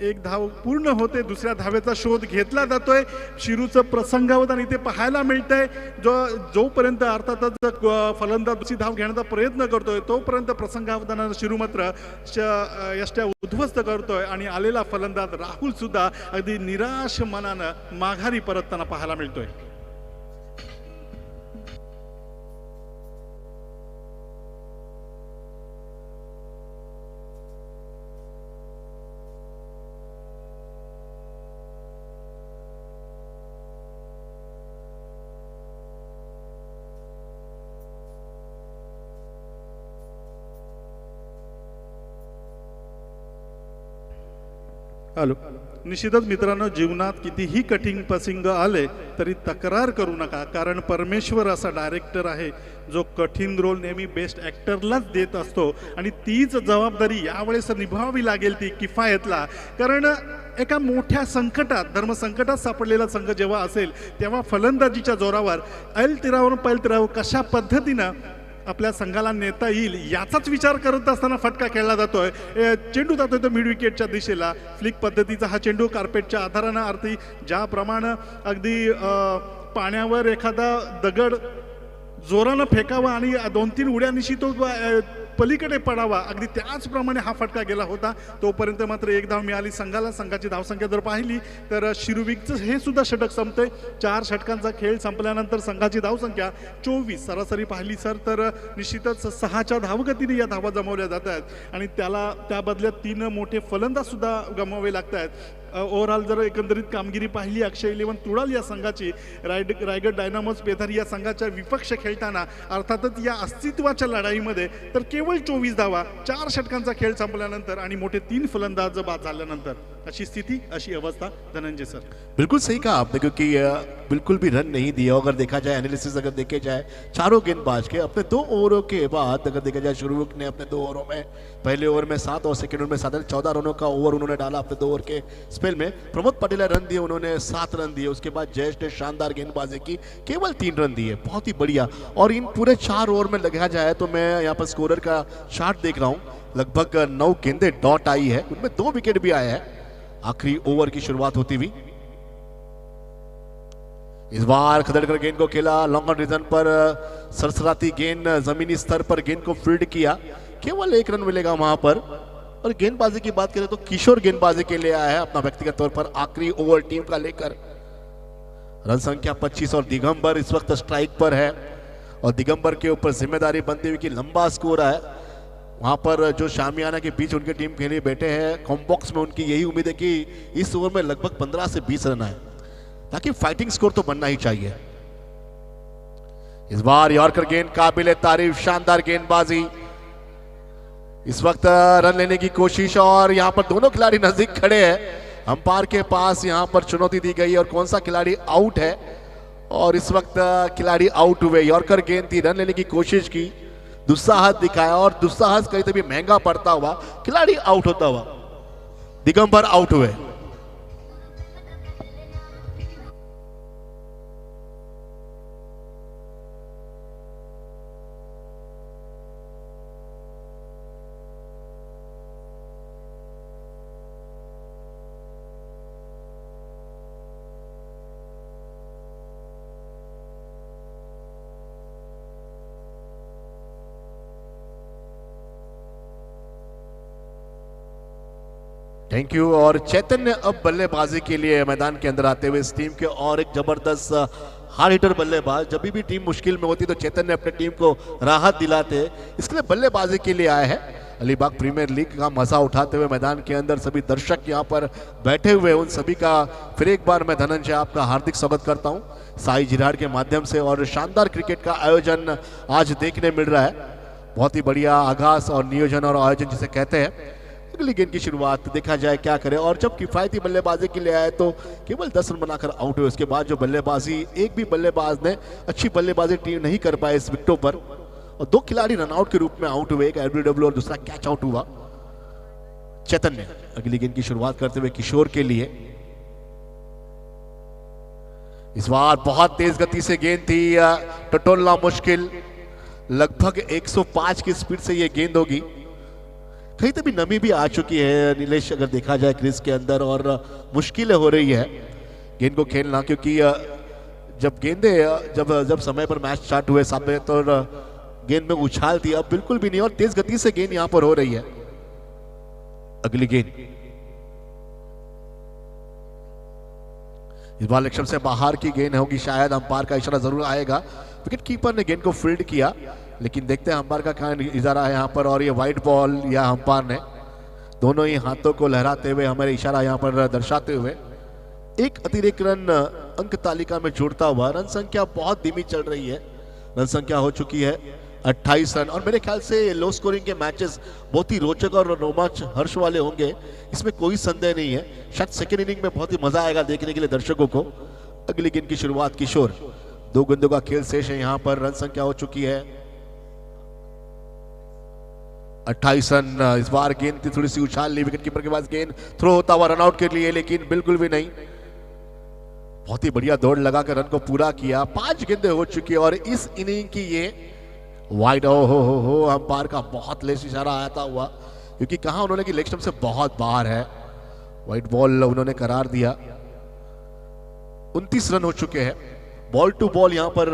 1 धाव पूर्ण होते. दुसऱ्या धावेचा शोध घेतला जातोय. शिरूचं प्रसंगावधान इथे पाहायला मिळतंय. जोपर्यंत अर्थातच फलंदाज दुसरी धाव घेण्याचा प्रयत्न करतोय तोपर्यंत प्रसंगावधानानं शिरू मात्र यष्ट्या उद्ध्वस्त करतोय आणि आलेला फलंदाज राहुल सुद्धा अगदी निराश मनानं माघारी परतताना पाहायला मिळतोय. हॅलो. निश्चितच मित्रांनो, जीवनात कितीही कठीण प्रसंग आले तरी तक्रार करू नका, कारण परमेश्वर असा डायरेक्टर आहे जो कठीण रोल नेहमी बेस्ट ॲक्टरलाच देत असतो आणि तीच जबाबदारी यावेळेस निभावावी लागेल ती किफायतला. कारण एका मोठ्या संकटात, धर्मसंकटात सापडलेला संघ जेव्हा असेल तेव्हा फलंदाजीच्या जोरावर ऐल तीरावरून पैल तीरावर कशा पद्धतीनं आपल्या संघाला नेता येईल याचाच विचार करत असताना फटका खेळला जातोय. चेंडू जातोय तो मिड विकेटच्या दिशेला. फ्लिक पद्धतीचा हा चेंडू कार्पेटच्या आधारानं अर्थी ज्याप्रमाणे अगदी पाण्यावर एखादा दगड जोरानं फेकावा आणि 2-3 उड्यानिशी तो पलीकडे पडावा, अगदी त्याचप्रमाणे हा फटका गेला होता. तोपर्यंत मात्र 1 धाव मिळाली संघाला. संघाची धावसंख्या जर पाहिली तर शिरुविगचं हे सुद्धा षटक संपतंय. 4 षटकांचा खेळ संपल्यानंतर संघाची धावसंख्या 24. सरासरी पाहिली सर तर निश्चितच 6च्या धावगतीने या धावा जमवल्या जात आहेत आणि त्या बदल्यात 3 मोठे फलंदाज सुद्धा गमवावे लागत आहेत. ओव्हरऑल जर एकंदरीत कामगिरी पाहिली अक्षय 11 तुडाल या संघाची, रायगड डायनामोस पेधारी या संघाच्या विपक्ष खेळताना अर्थातच या अस्तित्वाच्या लढाईमध्ये तर केवळ 24 धावा 4 षटकांचा खेळ संपल्यानंतर आणि मोठे 3 फलंदाज बाद झाल्यानंतर अशी स्थिति, अशी अवस्था. धनंजय सर, बिल्कुल सही कहा आपने, क्योंकि बिल्कुल भी रन नहीं दिया. अगर देखा जाए, एनालिसिस अगर देखे जाए, चारों गेंदबाज के अपने 2 ओवरों के बाद अगर देखा जाए, शुरू ने अपने 2 ओवरों में, पहले ओवर में 7 और सेकंड ओवर में 7, 14 रनों का ओवर उन्होंने डाला अपने 2 ओवर के स्पेल में. प्रमोद पटेल रन दिए, उन्होंने 7 रन दिए. उसके बाद जयेश ने शानदार गेंदबाजी की, केवल 3 रन दिए, बहुत ही बढ़िया. और इन पूरे 4 ओवर में देखा जाए तो मैं यहाँ पर स्कोरर का चार्ट देख रहा हूँ, लगभग 9 गेंदें डॉट आई है, उनमें 2 विकेट भी आए हैं आखिरी ओवर की शुरुआत होती हुई. इस बार खदड़कर गेंद को खेला लॉन्ग ऑन रीजन पर, सरसराती गेंद जमीनी स्तर पर गेंद को फील्ड किया, केवल 1 रन मिलेगा वहां पर. और गेंदबाजी की बात करें तो किशोर गेंदबाजी के लिए आया है अपना व्यक्तिगत तौर पर आखिरी ओवर टीम का लेकर. रन संख्या 25 और दिगंबर इस वक्त स्ट्राइक पर है और दिगंबर के ऊपर जिम्मेदारी बनती हुई कि लंबा स्कोर है. वहां पर जो शामियाना के बीच उनकी टीम के लिए बैठे हैं कॉम्बॉक्स में, उनकी यही उम्मीद है कि इस ओवर में लगभग 15 से 20 रन आए, ताकि फाइटिंग स्कोर तो बनना ही चाहिए. इस बार यॉर्कर गेंद काबिल तारीफ, शानदार गेंदबाजी। इस वक्त रन लेने की कोशिश और यहां पर दोनों खिलाड़ी नजदीक खड़े हैं। अंपायर के पास यहां पर चुनौती दी गई और कौन सा खिलाड़ी आउट है, और इस वक्त खिलाड़ी आउट हुए। यॉर्कर गेंद थी, रन लेने की कोशिश की, दुस्साहस दिखाया और दुस्साहस कहीं तभी महंगा पड़ता हुआ खिलाड़ी आउट होता हुआ दिगंबर आउट हुए। Thank you. और चैतन्य अब बल्लेबाजी के लिए मैदान के अंदर आते हुए इस टीम के और एक जबरदस्त हार्ड हिटर बल्लेबाज। जब भी टीम मुश्किल में होती तो चैतन्य अपने टीम को राहत दिलाते, इसके लिए बल्लेबाजी के लिए आए हैं। अलीबाग प्रीमियर लीग का मजा उठाते हुए मैदान के अंदर सभी दर्शक यहाँ पर बैठे हुए, उन सभी का फिर एक बार मैं धनंजय आपका हार्दिक स्वागत करता हूँ साई जिराड के माध्यम से। और शानदार क्रिकेट का आयोजन आज देखने मिल रहा है, बहुत ही बढ़िया आगाज और नियोजन और आयोजन जिसे कहते हैं। अगली गेंद की शुरुआत देखा जाए क्या करे, और जब किफायती बल्लेबाजी के लिए आए तो केवल 10 रन बनाकर आउट हुए। उसके बाद जो बल्लेबाजी, एक भी बल्लेबाज ने अच्छी बल्लेबाजी टीम नहीं कर पाए इस विकेटों पर, और 2 खिलाड़ी रनआउट के रूप में आउट हुए, एक एलबीडब्ल्यू और दूसरा कैच आउट हुआ। चैतन्य अगली गेंद की शुरुआत करते हुए किशोर के लिए। इस बार बहुत तेज गति से गेंद थी, टटोलना मुश्किल, लगभग 105 की स्पीड से यह गेंद होगी। कहीं तो भी नमी भी आ चुकी है नीलेश, अगर देखा जाए क्रीज के अंदर, और मुश्किलें हो रही है गेंद को खेलना, क्योंकि जब गेंदे जब समय पर मैच स्टार्ट हुए सामने तो गेंद में उछाल थी, अब बिल्कुल भी नहीं, और तेज गति से गेंद यहां पर हो रही है। अगली गेंद इस बार लक्ष्य से बाहर की गेंद होगी, शायद अंपायर का इशारा जरूर आएगा। विकेट कीपर ने गेंद को फील्ड किया, लेकिन देखते हैं अंपायर का क्या इशारा है यहाँ पर, और ये वाइट बॉल या अंपायर ने दोनों ही हाथों को लहराते हुए हमारे इशारा यहाँ पर दर्शाते हुए एक अतिरिक्त रन अंक तालिका में जुड़ता हुआ। रन संख्या बहुत धीमी चल रही है, रन संख्या हो चुकी है 28 रन, और मेरे ख्याल से लो स्कोरिंग के मैचेस बहुत ही रोचक और रोमांच हर्ष वाले होंगे, इसमें कोई संदेह नहीं है। शायद सेकेंड इनिंग में बहुत ही मजा आएगा देखने के लिए दर्शकों को। अगली गेंद की शुरुआत किशोर, 2 गेंदों का खेल शेष है यहाँ पर, रन संख्या हो चुकी है 28 रन। इस बार गेंद की थोड़ी सी उछाल ली, विकेट कीपर के पास गेंद थ्रो होता हुआ रन आउट के लिए, लेकिन बिल्कुल भी नहीं, बहुत ही बढ़िया दौड़ लगाकर रन को पूरा किया। 5 गेंदें हो चुकी है और इस इनिंग की ये वाइड हो अंपायर का बहुत लेस इशारा आता हुआ, क्योंकि कहा उन्होंने कि लेग स्टंप से बहुत बाहर है, वाइड बॉल उन्होंने करार दिया। 29 रन हो चुके हैं, बॉल टू बॉल यहां पर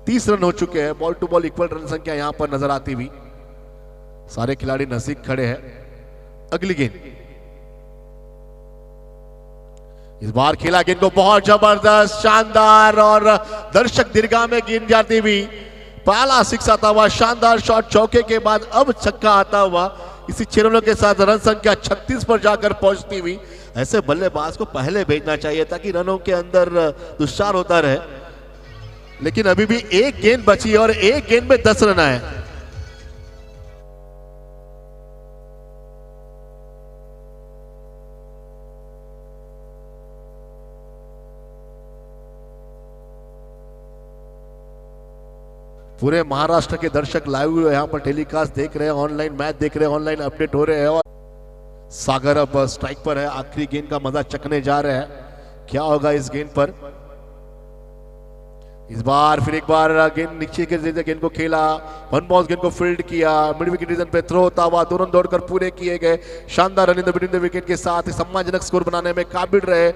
30 रन हो चुके हैं, ball to ball equal run संख्या यहां पर नजर आती हुई, सारे खिलाड़ी नजदीक खड़े हैं। अगली गेंद इस बार खेला गेंद को बहुत जबरदस्त, शानदार, और दर्शक दीर्घा में गेंद जाती हुई, पहला 6 आता हुआ, शानदार शॉट चौके के बाद अब छक्का आता हुआ, इसी 6 रनों के साथ रन संख्या 36 पर जाकर पहुंचती हुई। ऐसे बल्लेबाज को पहले भेजना चाहिए ताकि रनों के अंदर दुष्चार होता रहे, लेकिन अभी भी एक गेंद बची और एक गेंद में 10 रन आए। पूरे महाराष्ट्र के दर्शक लाइव यहाँ पर टेलीकास्ट देख रहे हैं, ऑनलाइन मैच देख रहे हैं, ऑनलाइन अपडेट हो रहे हैं, और सागर अब स्ट्राइक पर है, आखिरी गेंद का मजा चखने जा रहे हैं, क्या होगा इस गेंद पर। इस बार फिर एक बार गेंद नीचे के गेंद को खेला, वन बॉल गेंद को फील्ड किया, मिड विकेट रीजन पे थ्रो होता हुआ 2 रन दौड़कर पूरे किए गए, शानदार run in the between the wicket के साथ सम्मानजनक स्कोर बनाने में काबिल रहे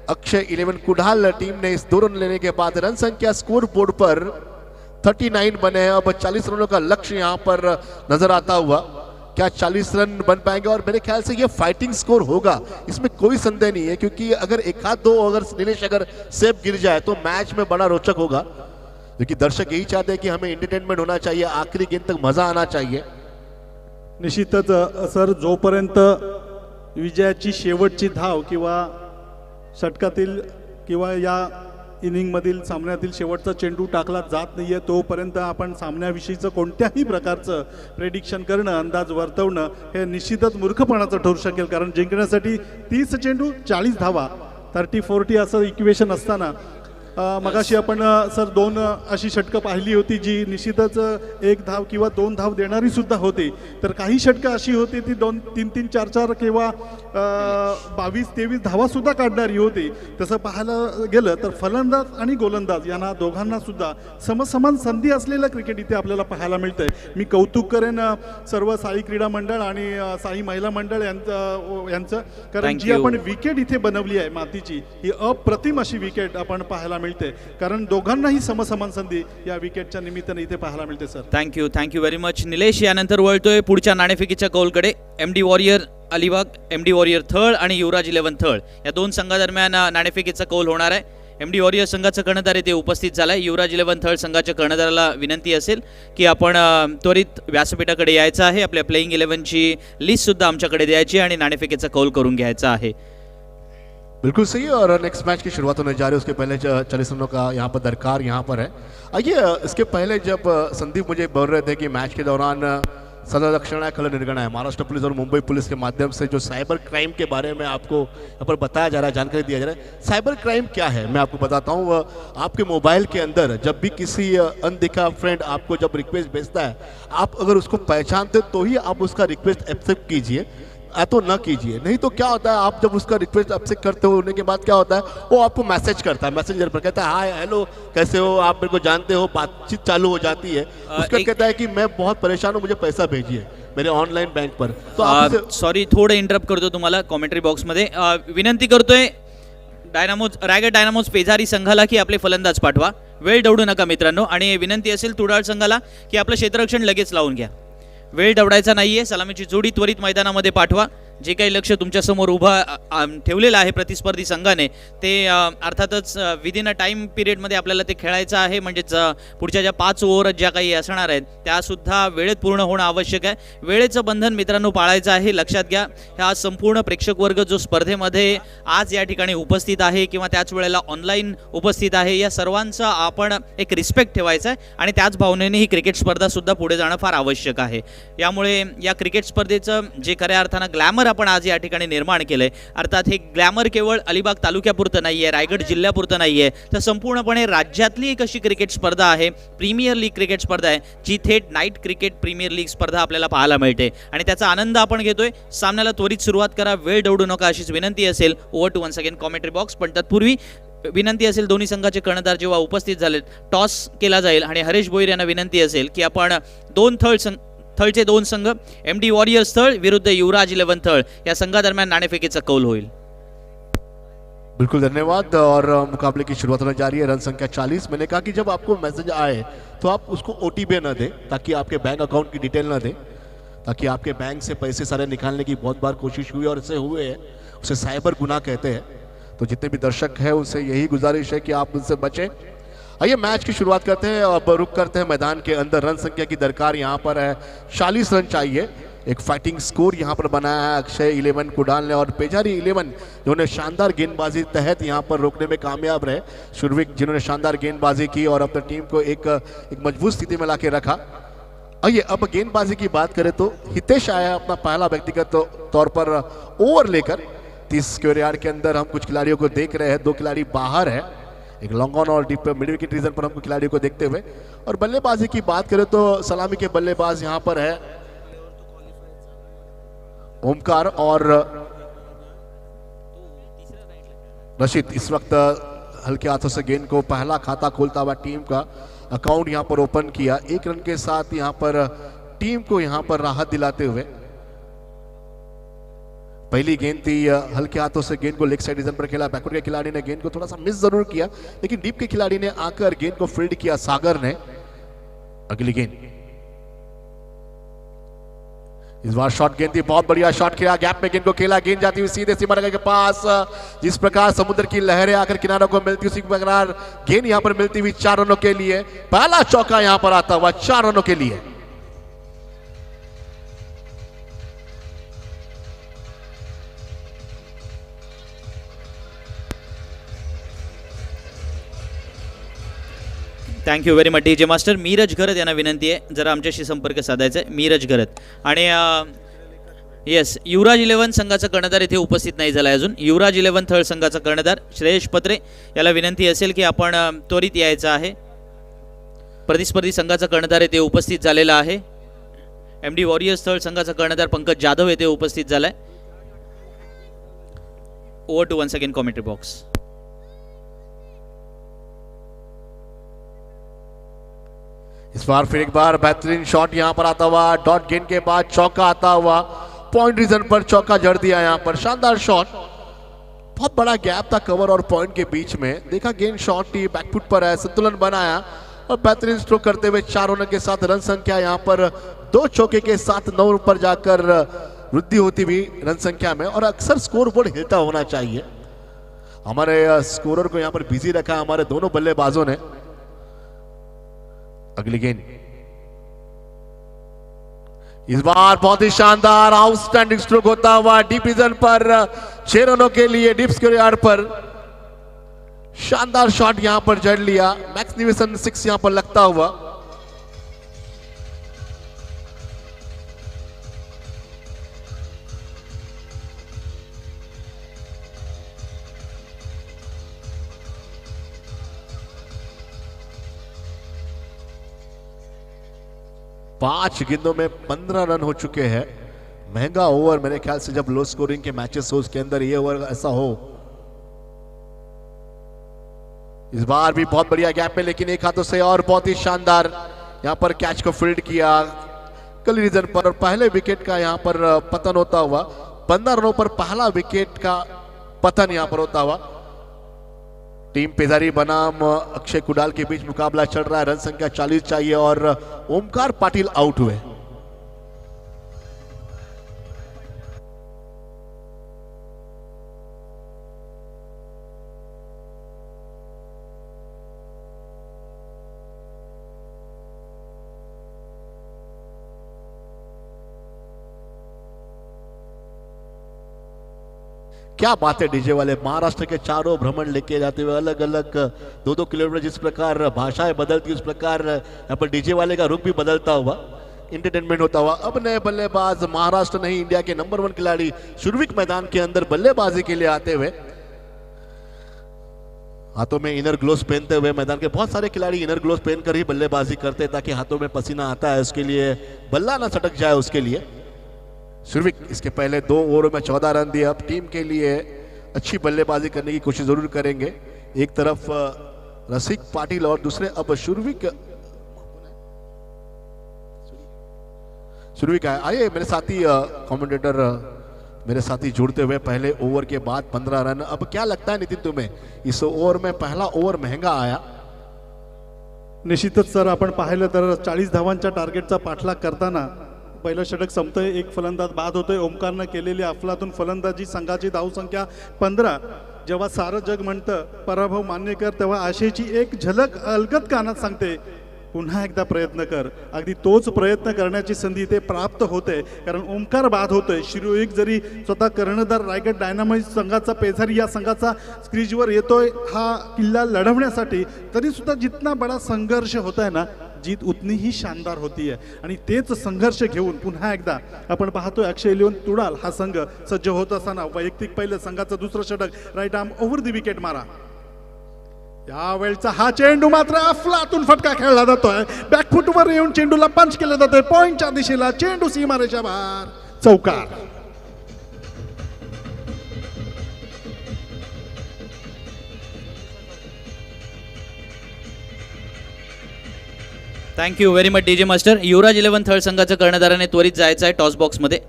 अक्षय 11 कुडाल टीम ने। इस 2 रन लेने के बाद रन संख्या स्कोर बोर्ड पर 39 बने हैं। अब 40 रनों का लक्ष्य यहां पर नजर आता हुआ, क्या 40 रन बन पाएंगे, और मेरे ख्याल से ये फाइटिंग स्कोर होगा, इसमें कोई संदेह नहीं है, क्योंकि अगर 1-2 अगर नीलेश अगर सेफ गिर जाए तो मैच में बड़ा रोचक होगा, क्योंकि दर्शक यही चाहते हैं कि हमें एंटरटेनमेंट होना चाहिए, आखिरी गेंद तक मजा आना चाहिए। निश्चितच सर, जोपर्यंत विजयाची शेवटची धाव किंवा षटकातील किंवा या इनिंगमधील सामन्यातील शेवटचा चेंडू टाकला जात नाही आहे तोपर्यंत आपण सामन्याविषयीचं कोणत्याही प्रकारचं प्रेडिक्शन करणं, अंदाज वर्तवणं हे निश्चितच मूर्खपणाचं ठरू शकेल. कारण जिंकण्यासाठी 30 चेंडू 40 धावा 30-40 असं इक्वेशन असताना मगाशी आपण सर 2 अशी षटकं पाहिली होती जी निश्चितच 1 धाव किंवा 2 धाव देणारी सुद्धा होती. तर काही षटकं अशी होती ती 2-3-3 4-4 किंवा 22-23 धावा सुद्धा काढणारी होती. तसं पाहायला गेलं तर फलंदाज आणि गोलंदाज यांना दोघांना सुद्धा समसमान संधी असलेलं क्रिकेट इथे आपल्याला पाहायला मिळतंय. मी कौतुक करेन सर्व साई क्रीडा मंडळ आणि साई महिला मंडळ यांचं कारण जी आपण विकेट इथे बनवली आहे मातीची ही अप्रतिम अशी विकेट आपण पाहायला मिळते. कारण दोघांनाही समसमान संधी या विकेटच्या निमित्ताने इथे पाहायला मिळते. Sir thank you very much Nilesh. यानंतर वळतोय पुढच्या नाणेफेकीच्या कौलकडे. MD warrior Alibag, MD warrior थळ आणि युवराज 11 थळ या 2 संघादरम्यान नाणेफेकीचा कौल होणार आहे. MD वॉरियर संघाचा कर्णधार येथे उपस्थित झालाय. युवराज 11 थळ संघाच्या कर्णधाराला विनंती असेल की आपण त्वरित व्यासपीठाकडे यायचं आहे. आपल्या प्लेइंग 11ची लिस्ट सुद्धा आमच्याकडे द्यायची आणि नाणेफेकीचा कौल करून घ्यायचा आहे. बिल्कुल सही. और नेक्स्ट मैच की शुरुआत होने जा रही है उसके पहले 40 रनों का यहाँ पर दरकार यहाँ पर है. आइए इसके पहले जब संदीप मुझे बोल रहे थे कि मैच के दौरान संरक्षण है, कल निर्गण है, महाराष्ट्र पुलिस और मुंबई पुलिस के माध्यम से जो साइबर क्राइम के बारे में आपको यहाँ पर बताया जा रहा है, जानकारी दिया जा रहा है. साइबर क्राइम क्या है मैं आपको बताता हूँ. आपके मोबाइल के अंदर जब भी किसी अनदेखा फ्रेंड आपको जब रिक्वेस्ट भेजता है, आप अगर उसको पहचानते तो ही आप उसका रिक्वेस्ट एक्सेप्ट कीजिए, तो न कीजिए. नहीं तो क्या होता है, आप जब उसका रिक्वेस्ट एक्सेप्ट करते होने के बाद क्या होता है, वो आपको मैसेज करता है, मैसेंजर पर कहता है हाय हेलो कैसे हो, आप मेरे को जानते हो, बातचीत चालू हो जाती है. उसका कहता है कि मैं बहुत परेशान हूँ, मुझे पैसा भेजिए मेरे ऑनलाइन बैंक पर. तो सॉरी थोडं इंटरप्ट करतो तुम्हाला कॉमेंट्री बॉक्समध्ये. विनंती करतोय रायगड डायनामोज पेजारी संघाला की आपले फलंदाज पाठवा. वेळ दवडू नका मित्रांनो. आणि विनंती असेल तुडाळ संघाला की आपलं क्षेत्ररक्षण लगेच लावून घ्या. वेळ दवडायचा नाहीये. सलामीची जोडी त्वरित मैदानामध्ये पाठवा. जे काही लक्ष तुमच्या समोर उभा ठेवलेलं आहे प्रतिस्पर्धी संघाने ते अर्थातच विदिन अ टाइम पिरियडमध्ये आपल्याला ते खेळायचं आहे. म्हणजेच पुढच्या ज्या 5 ओव्हर ज्या काही असणार आहेत त्यासुद्धा वेळेत पूर्ण होणं आवश्यक आहे. वेळेचं बंधन मित्रांनो पाळायचं आहे. लक्षात घ्या हा संपूर्ण प्रेक्षक वर्ग जो स्पर्धेमध्ये आज या ठिकाणी उपस्थित आहे किंवा त्याच वेळेला ऑनलाईन उपस्थित आहे या सर्वांचा आपण एक रिस्पेक्ट ठेवायचा आहे आणि त्याच भावनेने ही क्रिकेट स्पर्धा सुद्धा पुढे जाणं फार आवश्यक आहे. यामुळे या क्रिकेट स्पर्धेचं जे खऱ्या अर्थानं ग्लॅमर आपण आज या ठिकाणी निर्माण केलंय. अर्थात हे ग्लॅमर केवळ अलिबाग तालुक्यापुरतं नाहीये, रायगड जिल्ह्यापुरतं नाहीये, तर संपूर्णपणे राज्यातली एक अशी क्रिकेट स्पर्धा आहे, प्रीमियर लीग क्रिकेट स्पर्धा आहे जी थेट नाईट क्रिकेट प्रीमियर लीग स्पर्धा आपल्याला पाहायला मिळते आणि त्याचा आनंद आपण घेतोय. सामन्याला त्वरित सुरुवात करा, वेळ दवडू नका अशीच विनंती असेल. Over to once again commentary box. पण तत्पूर्वी विनंती असेल दोन्ही संघाचे कर्णधार जेव्हा उपस्थित झालेत टॉस केला जाईल आणि हरेश भोईर यांना विनंती असेल की आपण थळचे 2 संघ MD वॉरियर्स थळ विरुद्ध युवराज 11 थळ या संघादरम्यान नाणेफेकीचा कौल होईल. बिल्कुल धन्यवाद. और मुकाबले की शुरुआत होने जा रही है. रन संख्या 40. मैंने कहा कि जब आपको मैसेज आए तो आप उसको OTP न दें ताकि आपके बैंक अकाउंट की डिटेल न दें, ताकि आपके बैंक से पैसे सारे निकालने की बहुत बार कोशिश हुई और ऐसे हुए हैं, उसे साइबर गुनाह कहते हैं. तो जितने भी दर्शक हैं उनसे यही गुजारिश है कि आप उनसे बचें. आइए मैच की शुरुआत करते हैं. अब रुक करते हैं मैदान के अंदर. रन संख्या की दरकार यहाँ पर है 40 रन चाहिए. एक फाइटिंग स्कोर यहाँ पर बनाया है अक्षय 11 कुडाल ने और पेजारी 11 जिन्होंने शानदार गेंदबाजी तहत यहाँ पर रोकने में कामयाब रहे. शुरविक जिन्होंने शानदार गेंदबाजी की और अपनी टीम को एक मजबूत स्थिति में लाके रखा. आइए अब गेंदबाजी की बात करें तो हितेश आया अपना पहला व्यक्तिगत तौर पर ओवर लेकर. 30 स्क्वायर यार्ड के अंदर हम कुछ खिलाड़ियों को देख रहे हैं. 2 खिलाड़ी बाहर है, एक लॉन्ग ऑन और डीप मिड विकेट रीजन पर हमको खिलाड़ियों को देखते हुए. और बल्लेबाजी की बात करें तो सलामी के बल्लेबाज यहां पर है ओमकार और रशीद. इस वक्त हल्के हाथों से गेंद को पहला खाता खोलता हुआ टीम का अकाउंट यहां पर ओपन किया. 1 रन के साथ यहां पर टीम को यहां पर राहत दिलाते हुए. पहली गेंद थी हल्के हाथों से गेंद को लेग साइड रीजन पर खेला. बैकवर्ड के खिलाड़ी ने गेंद को थोड़ा सा मिस जरूर किया लेकिन डीप के खिलाड़ी ने आकर गेंद को फील्ड किया. सागर ने अगली गेंद इस बार शॉट गेंद थी, बहुत बढ़िया शॉट किया. गैप में गेंद को खेला, गेंद जाती हुई सीधे सीमा रेखा के पास. जिस प्रकार समुद्र की लहरें आकर किनारों को मिलती उसी प्रकार गेंद यहां पर मिलती हुई 4 रनों के लिए. पहला चौका यहां पर आता हुआ 4 रनों के लिए. Thank you very much DJ master. Miraj Gharat यांना विनंती आहे जरा आमच्याशी संपर्क साधायचा आहे. मीरज घरत आणि येस युवराज 11 संघाचा कर्णधार इथे उपस्थित नाही झाला अजून. युवराज 11 थर्ड संघाचा कर्णधार श्रेयश पत्रे याला विनंती असेल की आपण त्वरित यायचं आहे. प्रतिस्पर्धी संघाचा कर्णधार येथे उपस्थित झालेला आहे. MD वॉरियर्स थर्ड संघाचा कर्णधार पंकज जाधव येथे उपस्थित झालाय. Over to once again commentary box. इस बार फिर एक बार बेहतरीन शॉट यहां पर आता हुआ, डॉट गेंद के बाद चौका आता हुआ, पॉइंट रीजन पर चौका जड़ दिया यहां पर. शानदार शॉट, बहुत बड़ा गैप था कवर और पॉइंट के बीच में. देखा गेंद शॉट थी, बैकफुट पर है, संतुलन बनाया और बेहतरीन स्ट्रोक करते हुए 4 रनों के साथ रन संख्या यहां पर 2 चौके के साथ 9 पर जाकर वृद्धि होती हुई रन संख्या में. और अक्सर स्कोर बोर्ड हिलता होना चाहिए. हमारे स्कोरर को यहां पर बिजी रखा हमारे दोनों बल्लेबाजों ने. अगली गेंद इस बार बहुत ही शानदार आउटस्टैंडिंग स्ट्रोक होता हुआ डीप रीजन पर 6 रनों के लिए डीप स्क्वायर यार्ड पर. शानदार शॉट यहां पर जड़ लिया. मैक्स निवेसन 6 यहां पर लगता हुआ. पांच गेंदों में 15 रन हो चुके हैं. महंगा ओवर मेरे ख्याल से जब लो स्कोरिंग के मैचेस हो उसके अंदर ये ओवर ऐसा हो. इस बार भी बहुत बढ़िया गैप में लेकिन एक हाथों से और बहुत ही शानदार यहां पर कैच को फील्ड किया कली रीजन पर. और पहले विकेट का यहां पर पतन होता हुआ 15 रनों पर पहला विकेट का पतन यहां पर होता हुआ. टीम पेदारी बनाम अक्षय कुडाल के बीच मुकाबला चल रहा है. रन संख्या 40 चाहिए और ओमकार पाटिल आउट हुए. क्या बात है डीजे वाले. महाराष्ट्र के चारों भ्रमण लेके जाते हुए अलग अलग 2-2 किलोमीटर जिस प्रकार भाषाएं बदलती उस प्रकार यहाँ पर डीजे वाले का रुख भी बदलता हुआ इंटरटेनमेंट होता हुआ. अब नए बल्लेबाज महाराष्ट्र नहीं इंडिया के नंबर 1 खिलाड़ी शुरविक मैदान के अंदर बल्लेबाजी के लिए आते हुए. हाथों में इनर ग्लोव्स पहनते हुए. मैदान के बहुत सारे खिलाड़ी इनर ग्लोव्स पहनकर ही बल्लेबाजी करते हैं ताकि हाथों में पसीना आता है उसके लिए बल्ला ना सटक जाए उसके लिए. शुरविक इसके पहले 2 ओवरों में 14 रन दिए. अब टीम के लिए अच्छी बल्लेबाजी करने की कोशिश जरूर करेंगे. एक तरफ रसिक पाटिल और दूसरे अब शुरविक आइए मेरे साथी कमेंटेटर मेरे साथी जुड़ते हुए. पहले ओवर के बाद 15 रन. अब क्या लगता है नितिन तुम्हें इस ओवर में पहला ओवर महंगा आया? निश्चितच सर, आपण पाहिलं तर 40 धावांच्या टार्गेटचा पाठलाग करताना पहिलं षटक संपतंय, एक फलंदाज बाद होतोय. ओमकारनं केलेली अफलातून फलंदाजी, संघाची धावसंख्या 15. जेव्हा सारं जग म्हणतं पराभव मान्य कर तेव्हा आशेची एक झलक अलगद कानात सांगते पुन्हा एकदा प्रयत्न कर. अगदी तोच प्रयत्न करण्याची संधी ते प्राप्त होते कारण ओमकार बाद होतोय. शिरोईक जरी स्वतः कर्णधार रायगड डायनामाइट्स संघाचा पेझारी या संघाचा स्क्रीजवर येतोय हा किल्ला लढवण्यासाठी, तरी सुद्धा जितना बडा संघर्ष होत आहे ना जीत उतनी ही शानदार होती है. आणि तेच संघर्ष घेऊन पुन्हा एकदा आपण पाहतोय अक्षय इलेव्हन तुडाल हा संघ सज्ज होत असताना वैयक्तिक पहिलं संघाचं दुसरं षटक right arm over the wicket मारा. यावेळचा हा चेंडू मात्र अफलातून फटका खेळला जातोय. बॅकफुटवर येऊन चेंडूला पंच केलं जातोय पॉइंटच्या दिशेला. चेंडू सीमारेषा बाहेर, चौकार. Thank you very much DJ master. Yuvraj 11 third संघाच्या कर्णधाराने त्वरित जायचं आहे टॉस बॉक्समध्ये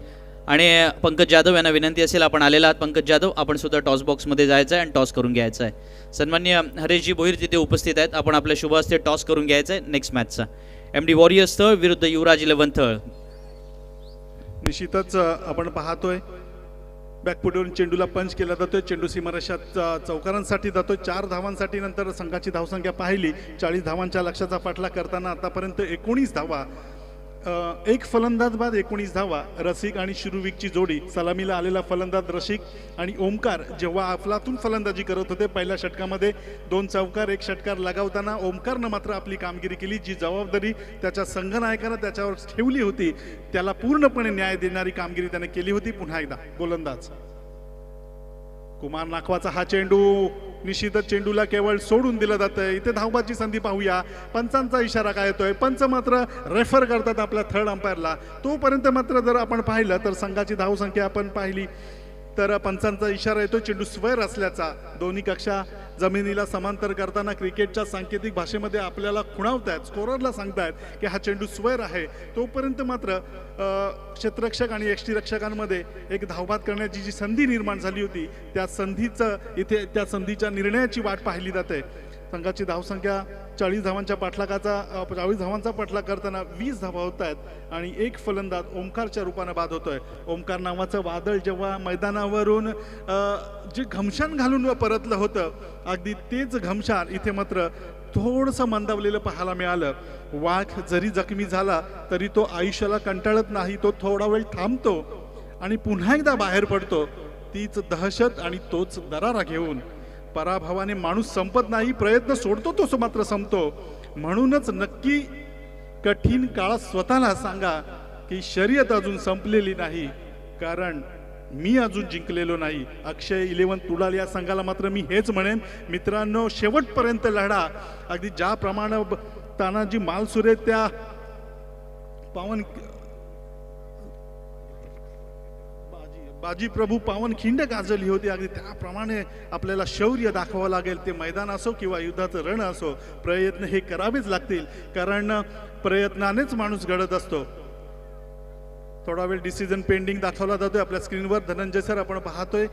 आणि पंकज जाधव यांना विनंती असेल आपण आलेला आहात पंकज जाधव, आपण सुद्धा टॉस बॉक्समध्ये जायचं आहे आणि टॉस करून घ्यायचं आहे. सन्माननीय हरेशजी भोईर तिथे उपस्थित आहेत, आपण आपल्या शुभ हस्ते टॉस करून घ्यायचं आहे नेक्स्ट मॅचचा. MD वॉरियर्स थर्ड विरुद्ध युवराज 11 थर्ड. निश्चितच आपण पाहतोय बॅकफुटवरून चेंडूला पंच केला जातोय. चेंडू सीमारेषात चौकारांसाठी जातोय 4 धावांसाठी. नंतर संघाची धावसंख्या पाहिली 40 धावांच्या लक्ष्याचा पाठलाग करताना आतापर्यंत 19 धावा एक फलंदाज बाद 19 धावा. रसिक आणि शिरुविकची जोडी. सलामीला आलेला फलंदाज रसिक आणि ओमकार जेव्हा अफलातून फलंदाजी करत होते पहिल्या षटकामध्ये 2 चौकार 1 षटकार लगावताना ओमकारनं मात्र आपली कामगिरी केली. जी जबाबदारी त्याच्या संघनायकानं त्याच्यावर ठेवली होती त्याला पूर्णपणे न्याय देणारी कामगिरी त्याने केली होती. पुन्हा एकदा गोलंदाज कुमार नाखवाचा हा चेंडू निश्चितच चेंडूला केवळ सोडून दिलं जातं. इथे धावबाची संधी पाहूया. पंचांचा इशारा काय येतोय. पंच मात्र रेफर करतात आपल्या थर्ड अंपायरला. तोपर्यंत मात्र जर आपण पाहिलं तर संघाची धावसंख्या आपण पाहिली तर पंचांचा इशारा येतो चेंडू स्क्वेअर असल्याचा. दोन्ही कक्षा जमिनीला समांतर करताना क्रिकेटच्या सांकेतिक भाषेमध्ये आपल्याला खुणावतायत, स्कोररला सांगतायत की हा चेंडू स्क्वेअर आहे. तोपर्यंत मात्र क्षेत्ररक्षक आणि यष्टीरक्षकांमध्ये एक धावबाद करण्याची जी संधी निर्माण झाली होती त्या संधीचं इथे त्या संधीच्या निर्णयाची वाट पाहिली जाते. संघाची धावसंख्या 40 धावांच्या पाठलागाचा 40 धावांचा पाठलाग करताना 20 धावा होत आहेत आणि एक फलंदाज ओमकारच्या रूपानं बाद होतोय. ओमकार नावाचं वादळ जेव्हा मैदानावरून जे घमशान घालून परतलं होतं अगदी तेच घमशान इथे मात्र थोडंसं मंदावलेलं पाहायला मिळालं. वाघ जरी जखमी झाला तरी तो आयुष्याला कंटाळत नाही. तो थोडा वेळ थांबतो आणि पुन्हा एकदा बाहेर पडतो. तीच दहशत आणि तोच दरारा घेऊन पराभवाने माणूस संपत नाही. प्रयत्न सोडतो तो मात्र संपतो. म्हणूनच नक्की कठीण काळात स्वतःला सांगा की शर्यत अजून संपलेली नाही कारण मी अजून जिंकलेलो नाही. अक्षय 11 तुडाल या संघाला मात्र मी हेच म्हणेन मित्रांनो शेवटपर्यंत लढा. अगदी ज्याप्रमाणे तानाजी मालसुरे त्या पावन बाजी प्रभू पावन खिंड गाजली होती अगदी त्याप्रमाणे आपल्याला शौर्य दाखवावं लागेल. ते मैदान असो किंवा युद्धाचं रण असो प्रयत्न हे करावेच लागतील कारण प्रयत्नानेच माणूस घडत असतो. थोडा वेळ डिसिजन पेंडिंग दाखवला जातोय आपल्या स्क्रीनवर. धनंजय सर आपण पाहतोय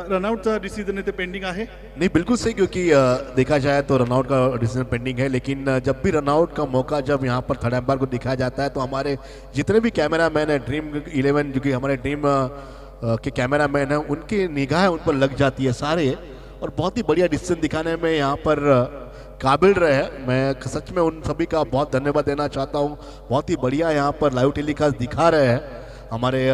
रनआउटचा डिसीजन इथे पेंडिंग है. नहीं बिल्कुल सही क्योंकि देखा जाए तो रनआउट का डिसीजन पेंडिंग है लेकिन जब भी रनआउट का मौका जब यहाँ पर थर्ड एम्पायर को दिखाया जाता है तो हमारे जितने भी कैमरा मैन है ड्रीम 11 जो कि हमारे ड्रीम के कैमरा मैन है उनकी निगाह उन पर लग जाती है सारे और बहुत ही बढ़िया डिसीजन दिखाने में यहाँ पर काबिल रहे हैं. मैं सच में उन सभी का बहुत धन्यवाद देना चाहता हूँ. बहुत ही बढ़िया यहाँ पर लाइव टेलीकास्ट दिखा रहे हैं हमारे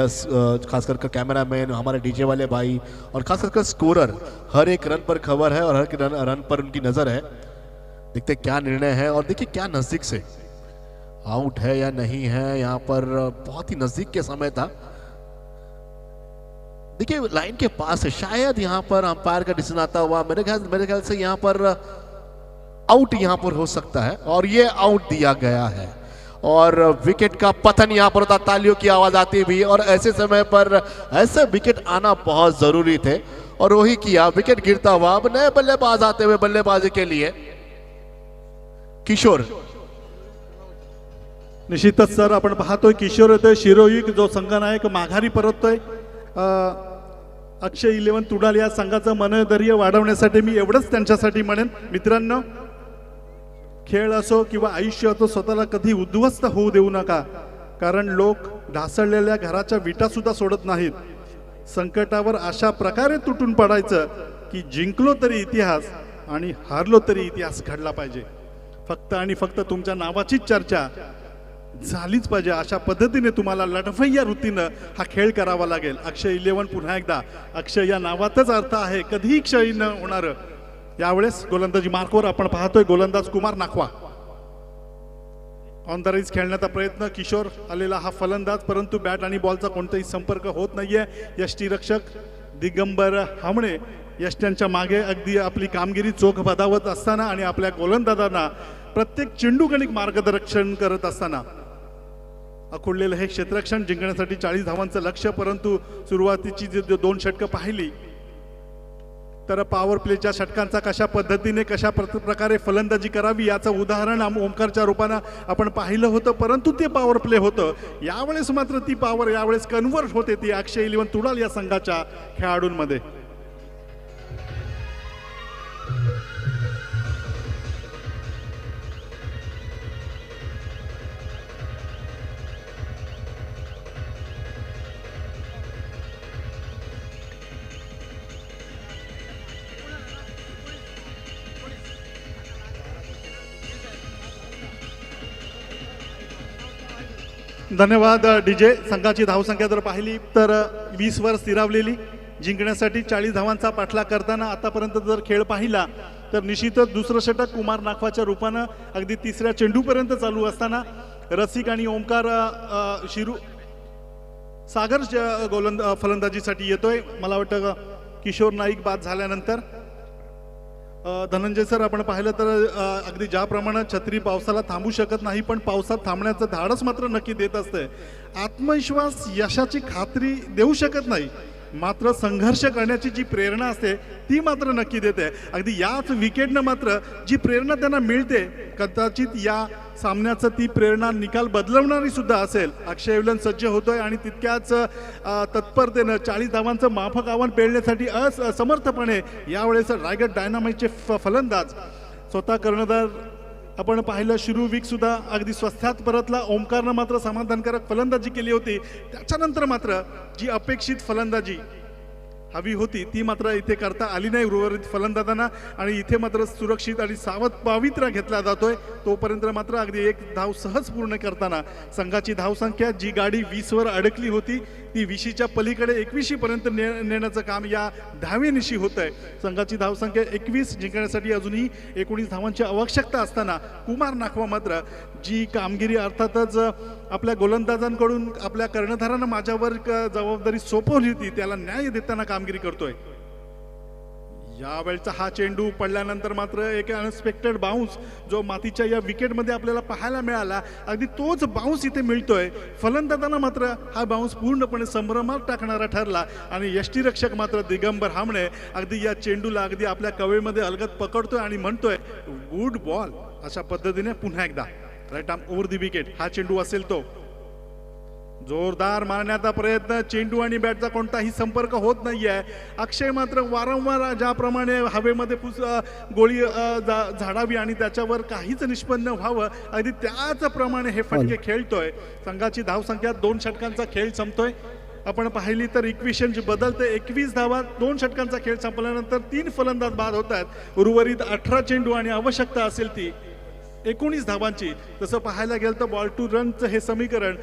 खासकर कैमरा मैन हमारे डीजे वाले भाई और खासकर स्कोरर. हर एक रन पर खबर है और हर एक रन पर उनकी नज़र है. देखते क्या निर्णय है और देखिए क्या नज़दीक से आउट है या नहीं है. यहाँ पर बहुत ही नज़दीक के समय था. देखिए लाइन के पास है शायद यहाँ पर अंपायर का डिसीजन आता हुआ मेरे ख्याल से यहाँ पर आउट यहाँ पर हो सकता है और ये आउट दिया गया है और विकेट का पतन यहाँ पर होता. तालियों की आवाज आती भी और ऐसे समय पर ऐसे विकेट आना बहुत जरूरी थे और वही किया. विकेट गिरता हुआ अब नए बल्लेबाज आते हुए बल्लेबाजी के लिए किशोर. निश्चितच सर आपण पाहतोय किशोर येतोय. शिरोयुक जो संघनायक माघारी परततोय. अक्षय 11 तुडाल या संघाचं मनोधैर्य वाढवण्यासाठी मी एवढंच त्यांच्यासाठी म्हणेन मित्रांनो खेळ असो किंवा आयुष्य असो स्वतःला कधी उद्ध्वस्त होऊ देऊ नका कारण लोक ढासळलेल्या घराच्या विटा सुद्धा सोडत नाहीत. संकटावर अशा प्रकारे तुटून पडायचं की जिंकलो तरी इतिहास आणि हारलो तरी इतिहास घडला पाहिजे. फक्त आणि फक्त तुमच्या नावाचीच चर्चा झालीच पाहिजे अशा पद्धतीने तुम्हाला लढवय्या वृत्तीनं हा खेळ करावा लागेल. अक्षय 11 पुन्हा एकदा अक्षय या नावातच अर्थ आहे कधीही क्षयी न होणार. यावेळेस गोलंदाजी मार्कवर आपण पाहतोय गोलंदाज Kumar Nakhwa. On the raise खेळण्याचा प्रयत्न किशोर आलेला हा फलंदाज परंतु बॅट आणि बॉलचा कोणताही संपर्क होत नाहीये. यष्टीरक्षक दिगंबर हामणे यष्ट्यांच्या मागे अगदी आपली कामगिरी चोख बजावत असताना आणि आपल्या गोलंदाजांना प्रत्येक चेंडूगणिक मार्गदर्शन करत असताना अखुडलेलं हे क्षेत्ररक्षण जिंकण्यासाठी 40 धावांचं लक्ष्य. परंतु सुरुवातीची जी 2 षटकं पाहिली तर पॉवर प्लेच्या षटकांचा कशा पद्धतीने कशा प्रकारे फलंदाजी करावी याचं उदाहरण ओमकारच्या रूपानं आपण पाहिलं होतं. परंतु ते पॉवर प्ले होतं. यावेळेस मात्र ती पॉवर यावेळेस कन्व्हर्ट होते ती अक्षय 11 तुडाल या संघाच्या खेळाडूंमध्ये. धन्यवाद डीजे. संघाची धावसंख्या जर पाहिली तर 20 वर स्थिरावलेली. जिंकण्यासाठी 40 धावांचा पाठलाग करताना आतापर्यंत जर खेळ पाहिला तर निश्चितच दुसरं षटक कुमार नाखवाच्या रूपानं अगदी तिसऱ्या चेंडूपर्यंत चालू असताना रसिक आणि ओमकार शिरू सागर फलंदाजीसाठी येतोय. मला वाटतं किशोर नाईक बाद झाल्यानंतर धनंजय सर आपण पाहिलं तर अगदी ज्याप्रमाणे छत्री पावसाला थांबू शकत नाही पण पावसात थांबण्याचं धाडस मात्र नक्की देत असते. आत्मविश्वास यशाची खात्री देऊ शकत नाही मात्र संघर्ष करण्याची जी प्रेरणा असते ती मात्र नक्की देते. अगदी याच विकेटनं मात्र जी प्रेरणा त्यांना मिळते कदाचित या सामन्याचं ती प्रेरणा निकाल बदलवणारी सुद्धा असेल. अक्षय विलन सज्ज होतोय आणि तितक्याच तत्परतेनं 40 धावांचं माफक आव्हान पेलण्यासाठी असमर्थपणे यावेळेस रायगड डायनामाइटचे फलंदाज स्वतः कर्णधार आपण पाहिलं शिरू विक सुद्धा अगदी स्वस्थात परतला. ओमकारनं मात्र समाधानकारक फलंदाजी केली होती. त्याच्यानंतर मात्र जी अपेक्षित फलंदाजी हवी होती ती मात्र इथे करता आली नाही उर्वरित फलंदाजांना आणि इथे मात्र सुरक्षित आणि सावध पवित्रा घेतला जातोय. तोपर्यंत मात्र अगदी एक धाव सहज पूर्ण करताना संघाची धावसंख्या जी गाडी 20 वर अडकली होती ती 20च्या पलीकडे 21 पर्यंत नेण्याचं काम या धावेनिशी होत आहे. संघाची धावसंख्या 21 जिंकण्यासाठी अजूनही 19 धावांची आवश्यकता असताना कुमार नाखवा मात्र जी कामगिरी अर्थातच आपल्या गोलंदाजांकडून आपल्या कर्णधारानं माझ्यावर जबाबदारी सोपवली होती त्याला न्याय देताना कामगिरी करतोय. यावेळचा हा चेंडू पडल्यानंतर मात्र एक अनएक्सपेक्टेड बाउन्स जो मातीच्या या विकेटमध्ये आपल्याला पाहायला मिळाला अगदी तोच बाउन्स इथे मिळतोय. फलंदाजांना मात्र हा बाउन्स पूर्णपणे संभ्रमात टाकणारा ठरला आणि यष्टीरक्षक मात्र दिगंबर हामणे अगदी या चेंडूला अगदी आपल्या कवेमध्ये अलगद पकडतोय आणि म्हणतोय गुड बॉल. अशा पद्धतीने पुन्हा एकदा right arm over the wicket हा चेंडू असेल तो जोरदार मारण्याचा प्रयत्न. चेंडू आणि बॅटचा कोणताही संपर्क होत नाहीये. अक्षय मात्र वारंवार ज्याप्रमाणे हवेमध्ये गोळी झाडावी आणि त्याच्यावर काहीच निष्पन्न व्हावं अगदी त्याचप्रमाणे हे फटके खेळतोय. संघाची धावसंख्या 2 षटकांचा खेळ संपतोय. आपण पाहिली तर इक्वेशन जी बदलते 21 धावा 2 षटकांचा खेळ संपल्यानंतर 3 फलंदाज बाद होत आहेत. उर्वरित 18 चेंडू आणि आवश्यकता असेल ती 19 धावांची. तसं पाहायला गेलं तर बॉल टू रनचं हे समीकरण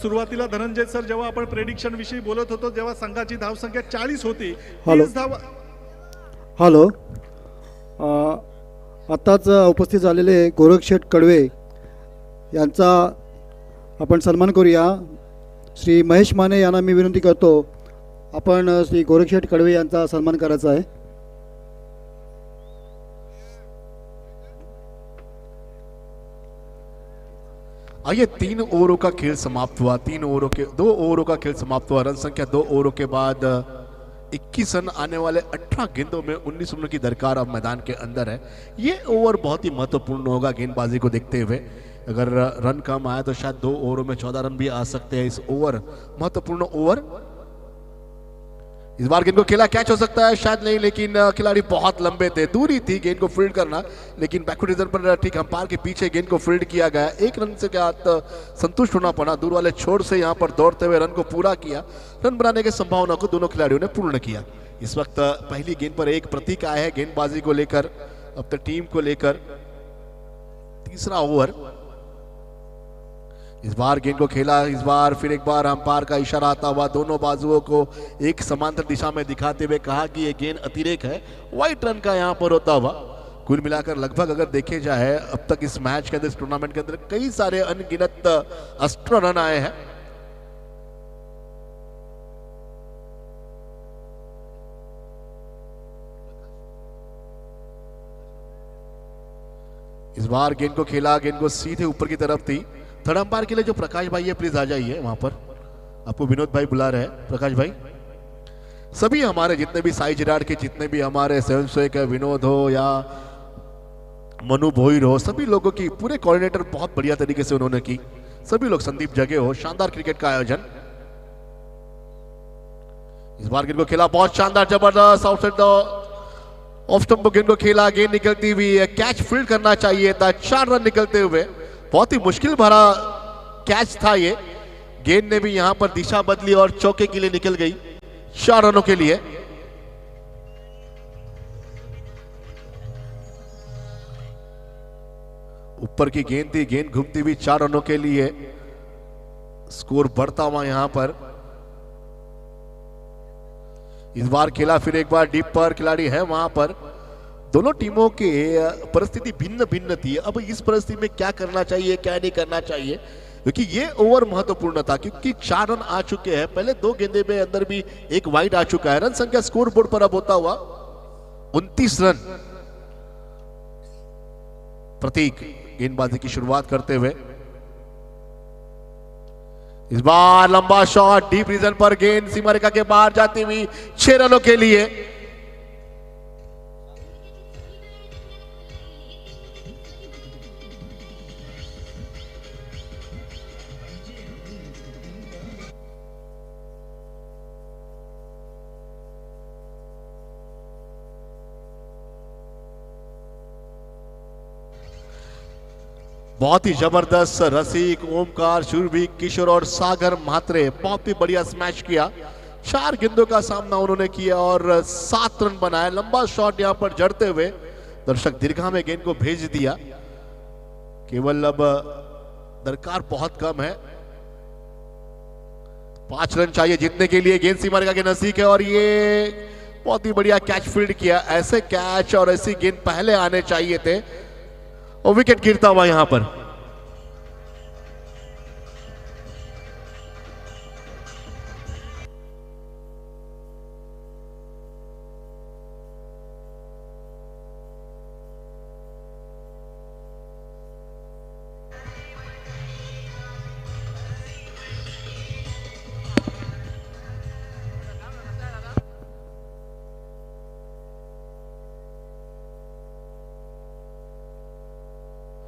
सुरुवातीला धनंजय सर जेव्हा आपण प्रेडिक्शन विषयी बोलत होतो जेव्हा संघाची धावसंख्या 40 होती 30 धावा. हॅलो आत्ताच उपस्थित झालेले गोरक्षेठ कडवे यांचा आपण सन्मान करूया. श्री महेश माने यांना मी विनंती करतो आपण श्री गोरक्षेठ कडवे यांचा सन्मान करायचा आहे. आइए 3 ओवरों का खेल समाप्त हुआ. 2 ओवरों का खेल समाप्त हुआ. रन संख्या 2 ओवरों के बाद 21 रन आने वाले 18 गेंदों में 19 रनों की दरकार अब मैदान के अंदर है. ये ओवर बहुत ही महत्वपूर्ण होगा गेंदबाजी को देखते हुए. अगर रन कम आया तो शायद 2 ओवरों में 14 रन भी आ सकते हैं. इस ओवर महत्वपूर्ण ओवर. इस बार गेंद को खेला कैच हो सकता है शायद नहीं लेकिन खिलाड़ी बहुत लंबे थे. दूरी थी गेंद को फील्ड करना लेकिन बैकवर्ड रीजन पर ठीक अंपायर के पीछे गेंद को फील्ड किया गया. 1 रन से क्या संतुष्ट होना पड़ा. दूर वाले छोर से यहां पर दौड़ते हुए रन को पूरा किया. रन बनाने की संभावना को दोनों खिलाड़ियों ने पूर्ण किया. इस वक्त पहली गेंद पर एक प्रतीक आया है गेंदबाजी को लेकर अपनी टीम को लेकर. तीसरा ओवर. इस बार गेंद को खेला. इस बार फिर एक बार अंपायर का इशारा आता हुआ दोनों बाजुओं को एक समांतर दिशा में दिखाते हुए कहा कि ये गेंद अतिरेक है. वाइट रन का यहां पर होता हुआ. कुल मिलाकर लगभग अगर देखे जाए अब तक इस मैच के अंदर इस टूर्नामेंट के अंदर कई सारे अनगिनत एक्स्ट्रा रन आए हैं. इस बार गेंद को खेला. गेंद को सीधे ऊपर की तरफ थी. थर्ड अंपायर के लिए जो प्रकाश भाई है प्लीज आ जाइए वहां पर. आपको विनोद भाई बुला रहे हैं. प्रकाश भाई सभी हमारे जितने भी साई जिराड के जितने भी हमारे स्वयंसेवक है विनोद हो या मनु भोईर हो सभी लोगों की पूरे कोऑर्डिनेटर बहुत बढ़िया तरीके से उन्होंने की. सभी लोग संदीप जगे हो शानदार क्रिकेट का आयोजन. इस बार गेंद को खेला बहुत शानदार जबरदस्त आउट साइड ऑफ स्टंप को गेंद को खेला. गेंद निकलती हुई कैच फील्ड करना चाहिए था. 4 रन निकलते हुए बहुत ही मुश्किल भरा कैच था ये. गेंद ने भी यहां पर दिशा बदली और चौके के लिए निकल गई 4 रनों के लिए. ऊपर की गेंद थी. गेंद घूमती हुई 4 रनों के लिए. स्कोर बढ़ता हुआ यहां पर। इस बार खेला फिर एक बार डीप पर, खिलाड़ी है वहां पर। दोनों टीमों के परिस्थिति भिन्न भिन्न थी। अब इस परिस्थिति में क्या करना चाहिए, क्या नहीं करना चाहिए, क्योंकि ये ओवर महत्वपूर्ण था, क्योंकि 4 रन आ चुके हैं। पहले 2 गेंदे में अंदर भी एक वाइड आ चुका है। रन संख्या स्कोर बोर्ड पर अब होता हुआ 29 रन। प्रतीक गेंदबाजी की शुरुआत करते हुए, इस बार लंबा शॉट डीप रीजन पर, गेंद सीमा रेखा के बाहर जाती हुई 6 रनों के लिए। बहुत ही जबरदस्त रसिक, ओमकार, शूरवीर, किशोर और सागर म्हात्रे बहुत ही बढ़िया स्मैश किया। 4 गेंदों का सामना उन्होंने किया और 7 रन बनाए। लंबा शॉट यहां पर जड़ते हुए दर्शक दीर्घा में गेंद को भेज दिया। केवल अब दरकार बहुत कम है, 5 रन चाहिए जीतने के लिए। गेंद सीमा रेखा के नजदीक है और ये बहुत ही बढ़िया कैच फील्ड किया। ऐसे कैच और ऐसी गेंद पहले आने चाहिए थे और विकेट गिरता हुआ यहां पर।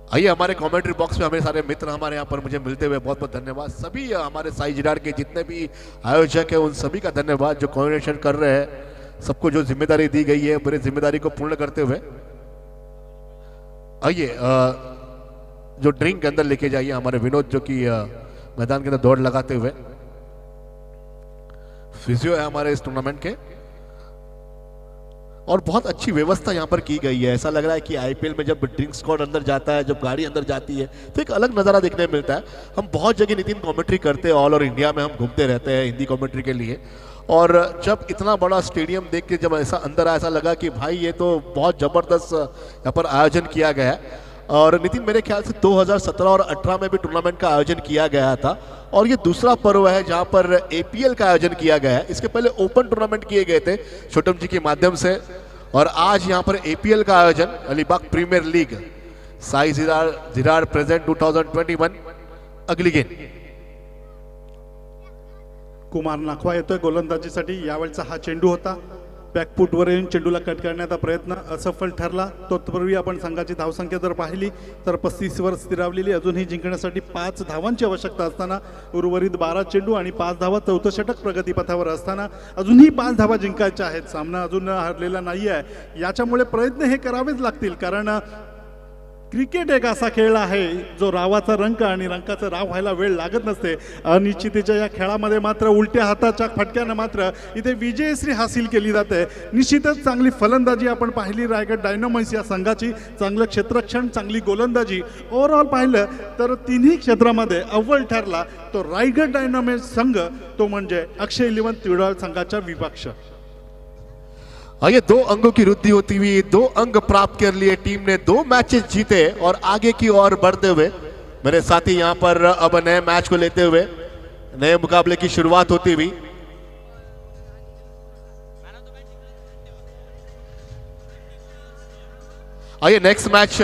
आइए हमारे कमेंट्री बॉक्स में हमें सारे मित्र हमारे यहाँ पर मुझे मिलते हुए बहुत बहुत धन्यवाद। सभी हमारे साई जिराड के जितने भी आयोजक हैं उन सभी का धन्यवाद जो कोऑर्डिनेशन कर रहे हैं। सबको जो जिम्मेदारी दी गई है पूरी जिम्मेदारी को पूर्ण करते हुए आइए जो ड्रिंक के अंदर लेके जाइए हमारे विनोद, जो कि मैदान के अंदर दौड़ लगाते हुए। फिजियो है हमारे इस टूर्नामेंट के और बहुत अच्छी व्यवस्था यहाँ पर की गई है। ऐसा लग रहा है कि आईपीएल में जब ड्रिंक स्क्वाड अंदर जाता है, जब गाड़ी अंदर जाती है, तो एक अलग नज़ारा देखने को मिलता है। हम बहुत जगह नितिन कमेंट्री करते हैं, ऑल ओवर इंडिया में हम घूमते रहते हैं हिंदी कमेंट्री के लिए, और जब इतना बड़ा स्टेडियम देख के जब ऐसा अंदर आया, ऐसा लगा कि भाई ये तो बहुत ज़बरदस्त यहाँ पर आयोजन किया गया है। और नितिन मेरे ख्याल से 2017 और 18 में भी टूर्नामेंट का आयोजन किया गया था और ये दूसरा पर्व है जहां पर एपीएल का आयोजन किया गया है। इसके पहले ओपन टूर्नामेंट किए गए थे छोटम जी के माध्यम से, और आज यहां पर एपीएल का आयोजन अलीबाग प्रीमियर लीग साई जिराड प्रेजेंट 2021 अगली गेंद। कुमार नाखवा येतोय गोलंदाजीसाठी। यावेळचा हा चेंडू होता, बॅकफूटवर येऊन चेंडूला कट करण्याचा प्रयत्न असफल ठरला। तत्पूर्वी आपण संघाची धावसंख्या जर पाहिली तर 35 वर स्थिरावलेली, अजूनही जिंकण्यासाठी 5 धावांची आवश्यकता असताना उर्वरित 12 चेंडू आणि 5 धावा, 4थं षटक प्रगतीपथावर असताना अजूनही 5 धावा जिंकायच्या आहेत। सामना अजून हरलेला नाही आहे, याच्यामुळे प्रयत्न हे करावेच लागतील, कारण क्रिकेट एक असा खेळ आहे जो रावाचा रंक आणि रंकाचा राव व्हायला वेळ लागत नसते। अनिश्चितीच्या या खेळामध्ये मात्र उलट्या हाताच्या फटक्यानं मात्र इथे विजयश्री हासिल केली जाते। निश्चितच चांगली फलंदाजी आपण पाहिली रायगड डायनामोस या संघाची, चांगलं क्षेत्ररक्षण, चांगली गोलंदाजी। ओव्हरऑल पाहिलं तर तिन्ही क्षेत्रामध्ये अव्वल ठरला तो रायगड डायनामोस संघ, तो म्हणजे अक्षय इलेव्हन तिवडाळ संघाचा विपक्ष। ये 2 अंकों की वृद्धि होती हुई 2 अंक प्राप्त कर लिए टीम ने, 2 मैचेस जीते और आगे की ओर बढ़ते हुए मेरे साथी यहां पर अब नए मैच को लेते हुए नए मुकाबले की शुरुआत होती हुई। आइए नेक्स्ट मैच